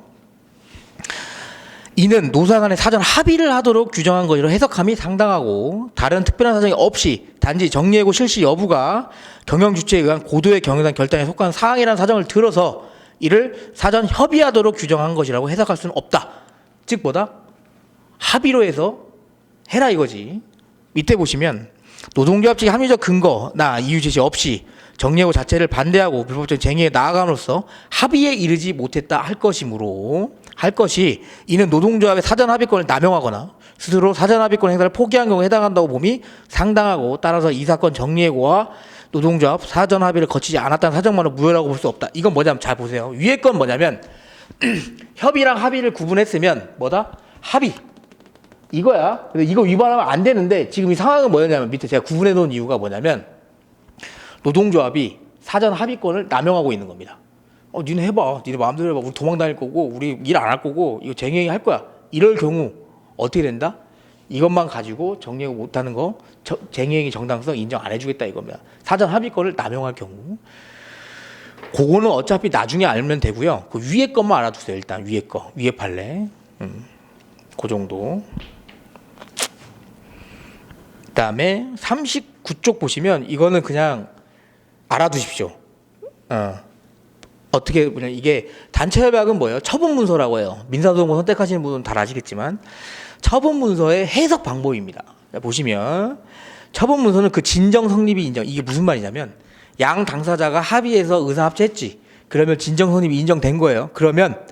이는 노사 간의 사전 합의를 하도록 규정한 것이라 해석함이 상당하고, 다른 특별한 사정이 없이 단지 정리해고 실시 여부가 경영 주체에 의한 고도의 경영상 결단에 속한 사항이라는 사정을 들어서 이를 사전 협의하도록 규정한 것이라고 해석할 수는 없다. 즉 뭐다? 합의로 해서 해라 이거지. 밑에 보시면 노동조합 측의 합리적 근거나 이유 제시 없이 정리해고 자체를 반대하고 불법적 쟁의에 나아감으로써 합의에 이르지 못했다 할 것이므로, 할 것이 이는 노동조합의 사전 합의권을 남용하거나 스스로 사전 합의권 행사를 포기한 경우에 해당한다고 봄이 상당하고, 따라서 이 사건 정리해고와 노동조합 사전 합의를 거치지 않았다는 사정만으로 무효라고 볼 수 없다. 이건 뭐냐면 잘 보세요. 위에 건 뭐냐면 협의랑 합의를 구분했으면 뭐다? 합의. 이거야. 근데 이거 위반하면 안 되는데 지금 이 상황은 뭐였냐면 밑에 제가 구분해 놓은 이유가 뭐냐면 노동조합이 사전 합의권을 남용하고 있는 겁니다. 니네 해봐. 니네 마음대로 해봐. 우리 도망 다닐 거고 우리 일 안 할 거고 이거 쟁행위 할 거야. 이럴 경우 어떻게 된다? 이것만 가지고 정리해고 못하는 거 쟁행위 정당성 인정 안 해주겠다 이겁니다. 사전 합의권을 남용할 경우. 그거는 어차피 나중에 알면 되고요. 그 위에 것만 알아두세요. 일단 위에 거. 위에 판례. 그 정도. 그다음에 39쪽 보시면 이거는 그냥 알아두십시오. 어떻게 보면 이게 단체 협약은 뭐예요? 처분 문서라고 해요. 민사소송을 선택하시는 분은 다 아시겠지만 처분 문서의 해석 방법입니다. 보시면 처분 문서는 그 진정 성립이 인정. 이게 무슨 말이냐면 양 당사자가 합의해서 의사 합체했지. 그러면 진정 성립이 인정된 거예요. 그러면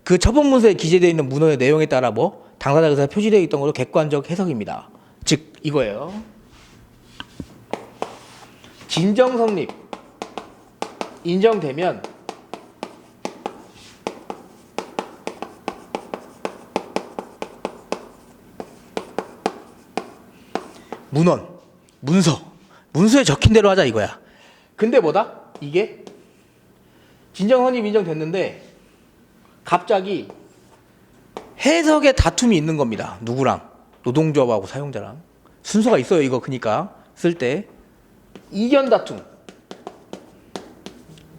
그 처분 문서에 기재되어 있는 문헌의 내용에 따라 뭐 당사자 의사가 표시되어 있던 것으로 객관적 해석입니다. 즉 이거예요. 진정 성립 인정되면 문헌, 문서에 적힌 대로 하자 이거야. 근데 뭐다? 이게 진정 성립 인정됐는데 갑자기 해석에 다툼이 있는 겁니다. 누구랑? 노동조합하고 사용자랑. 순서가 있어요 이거. 그러니까 쓸 때 이견 다툼.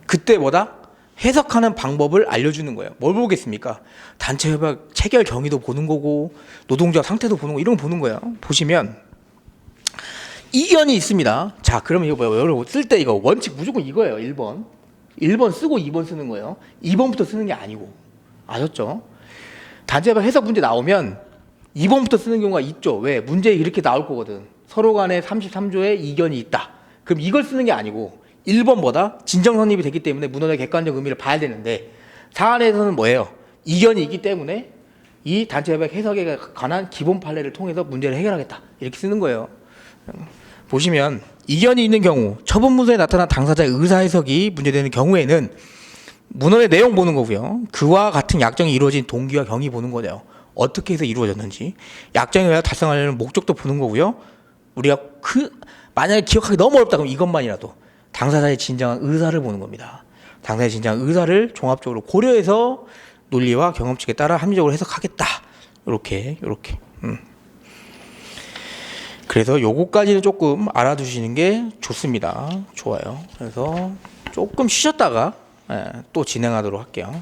그때 뭐다? 해석하는 방법을 알려주는 거예요. 뭘 보겠습니까? 단체 협약 체결 경위도 보는 거고 노동조합 상태도 보는 거, 이런 거 보는 거예요. 보시면 이견이 있습니다. 자, 그러면 이거 뭐예요? 여러분 쓸 때 이거 원칙 무조건 이거예요. 1번 쓰고 2번 쓰는 거예요. 2번부터 쓰는 게 아니고. 아셨죠? 단체 협약 해석 문제 나오면 2번부터 쓰는 경우가 있죠. 왜? 문제에 이렇게 나올 거거든. 서로 간에 33조에 이견이 있다. 그럼 이걸 쓰는 게 아니고 1번보다 진정 성립이 됐기 때문에 문헌의 객관적 의미를 봐야 되는데 사안에서는 뭐예요? 이견이 있기 때문에 이 단체협약 해석에 관한 기본 판례를 통해서 문제를 해결하겠다 이렇게 쓰는 거예요. 보시면 이견이 있는 경우 처분 문서에 나타난 당사자의 의사 해석이 문제되는 경우에는 문헌의 내용 보는 거고요. 그와 같은 약정이 이루어진 동기와 경위 보는 거죠. 어떻게 해서 이루어졌는지 약정에 의해 달성하려는 목적도 보는 거고요. 우리가 만약에 기억하기 너무 어렵다 그러면 이것만이라도 당사자의 진정한 의사를 보는 겁니다. 당사자의 진정한 의사를 종합적으로 고려해서 논리와 경험칙에 따라 합리적으로 해석하겠다. 이렇게. 그래서 요거까지는 조금 알아두시는 게 좋습니다. 좋아요. 그래서 조금 쉬셨다가 또 진행하도록 할게요.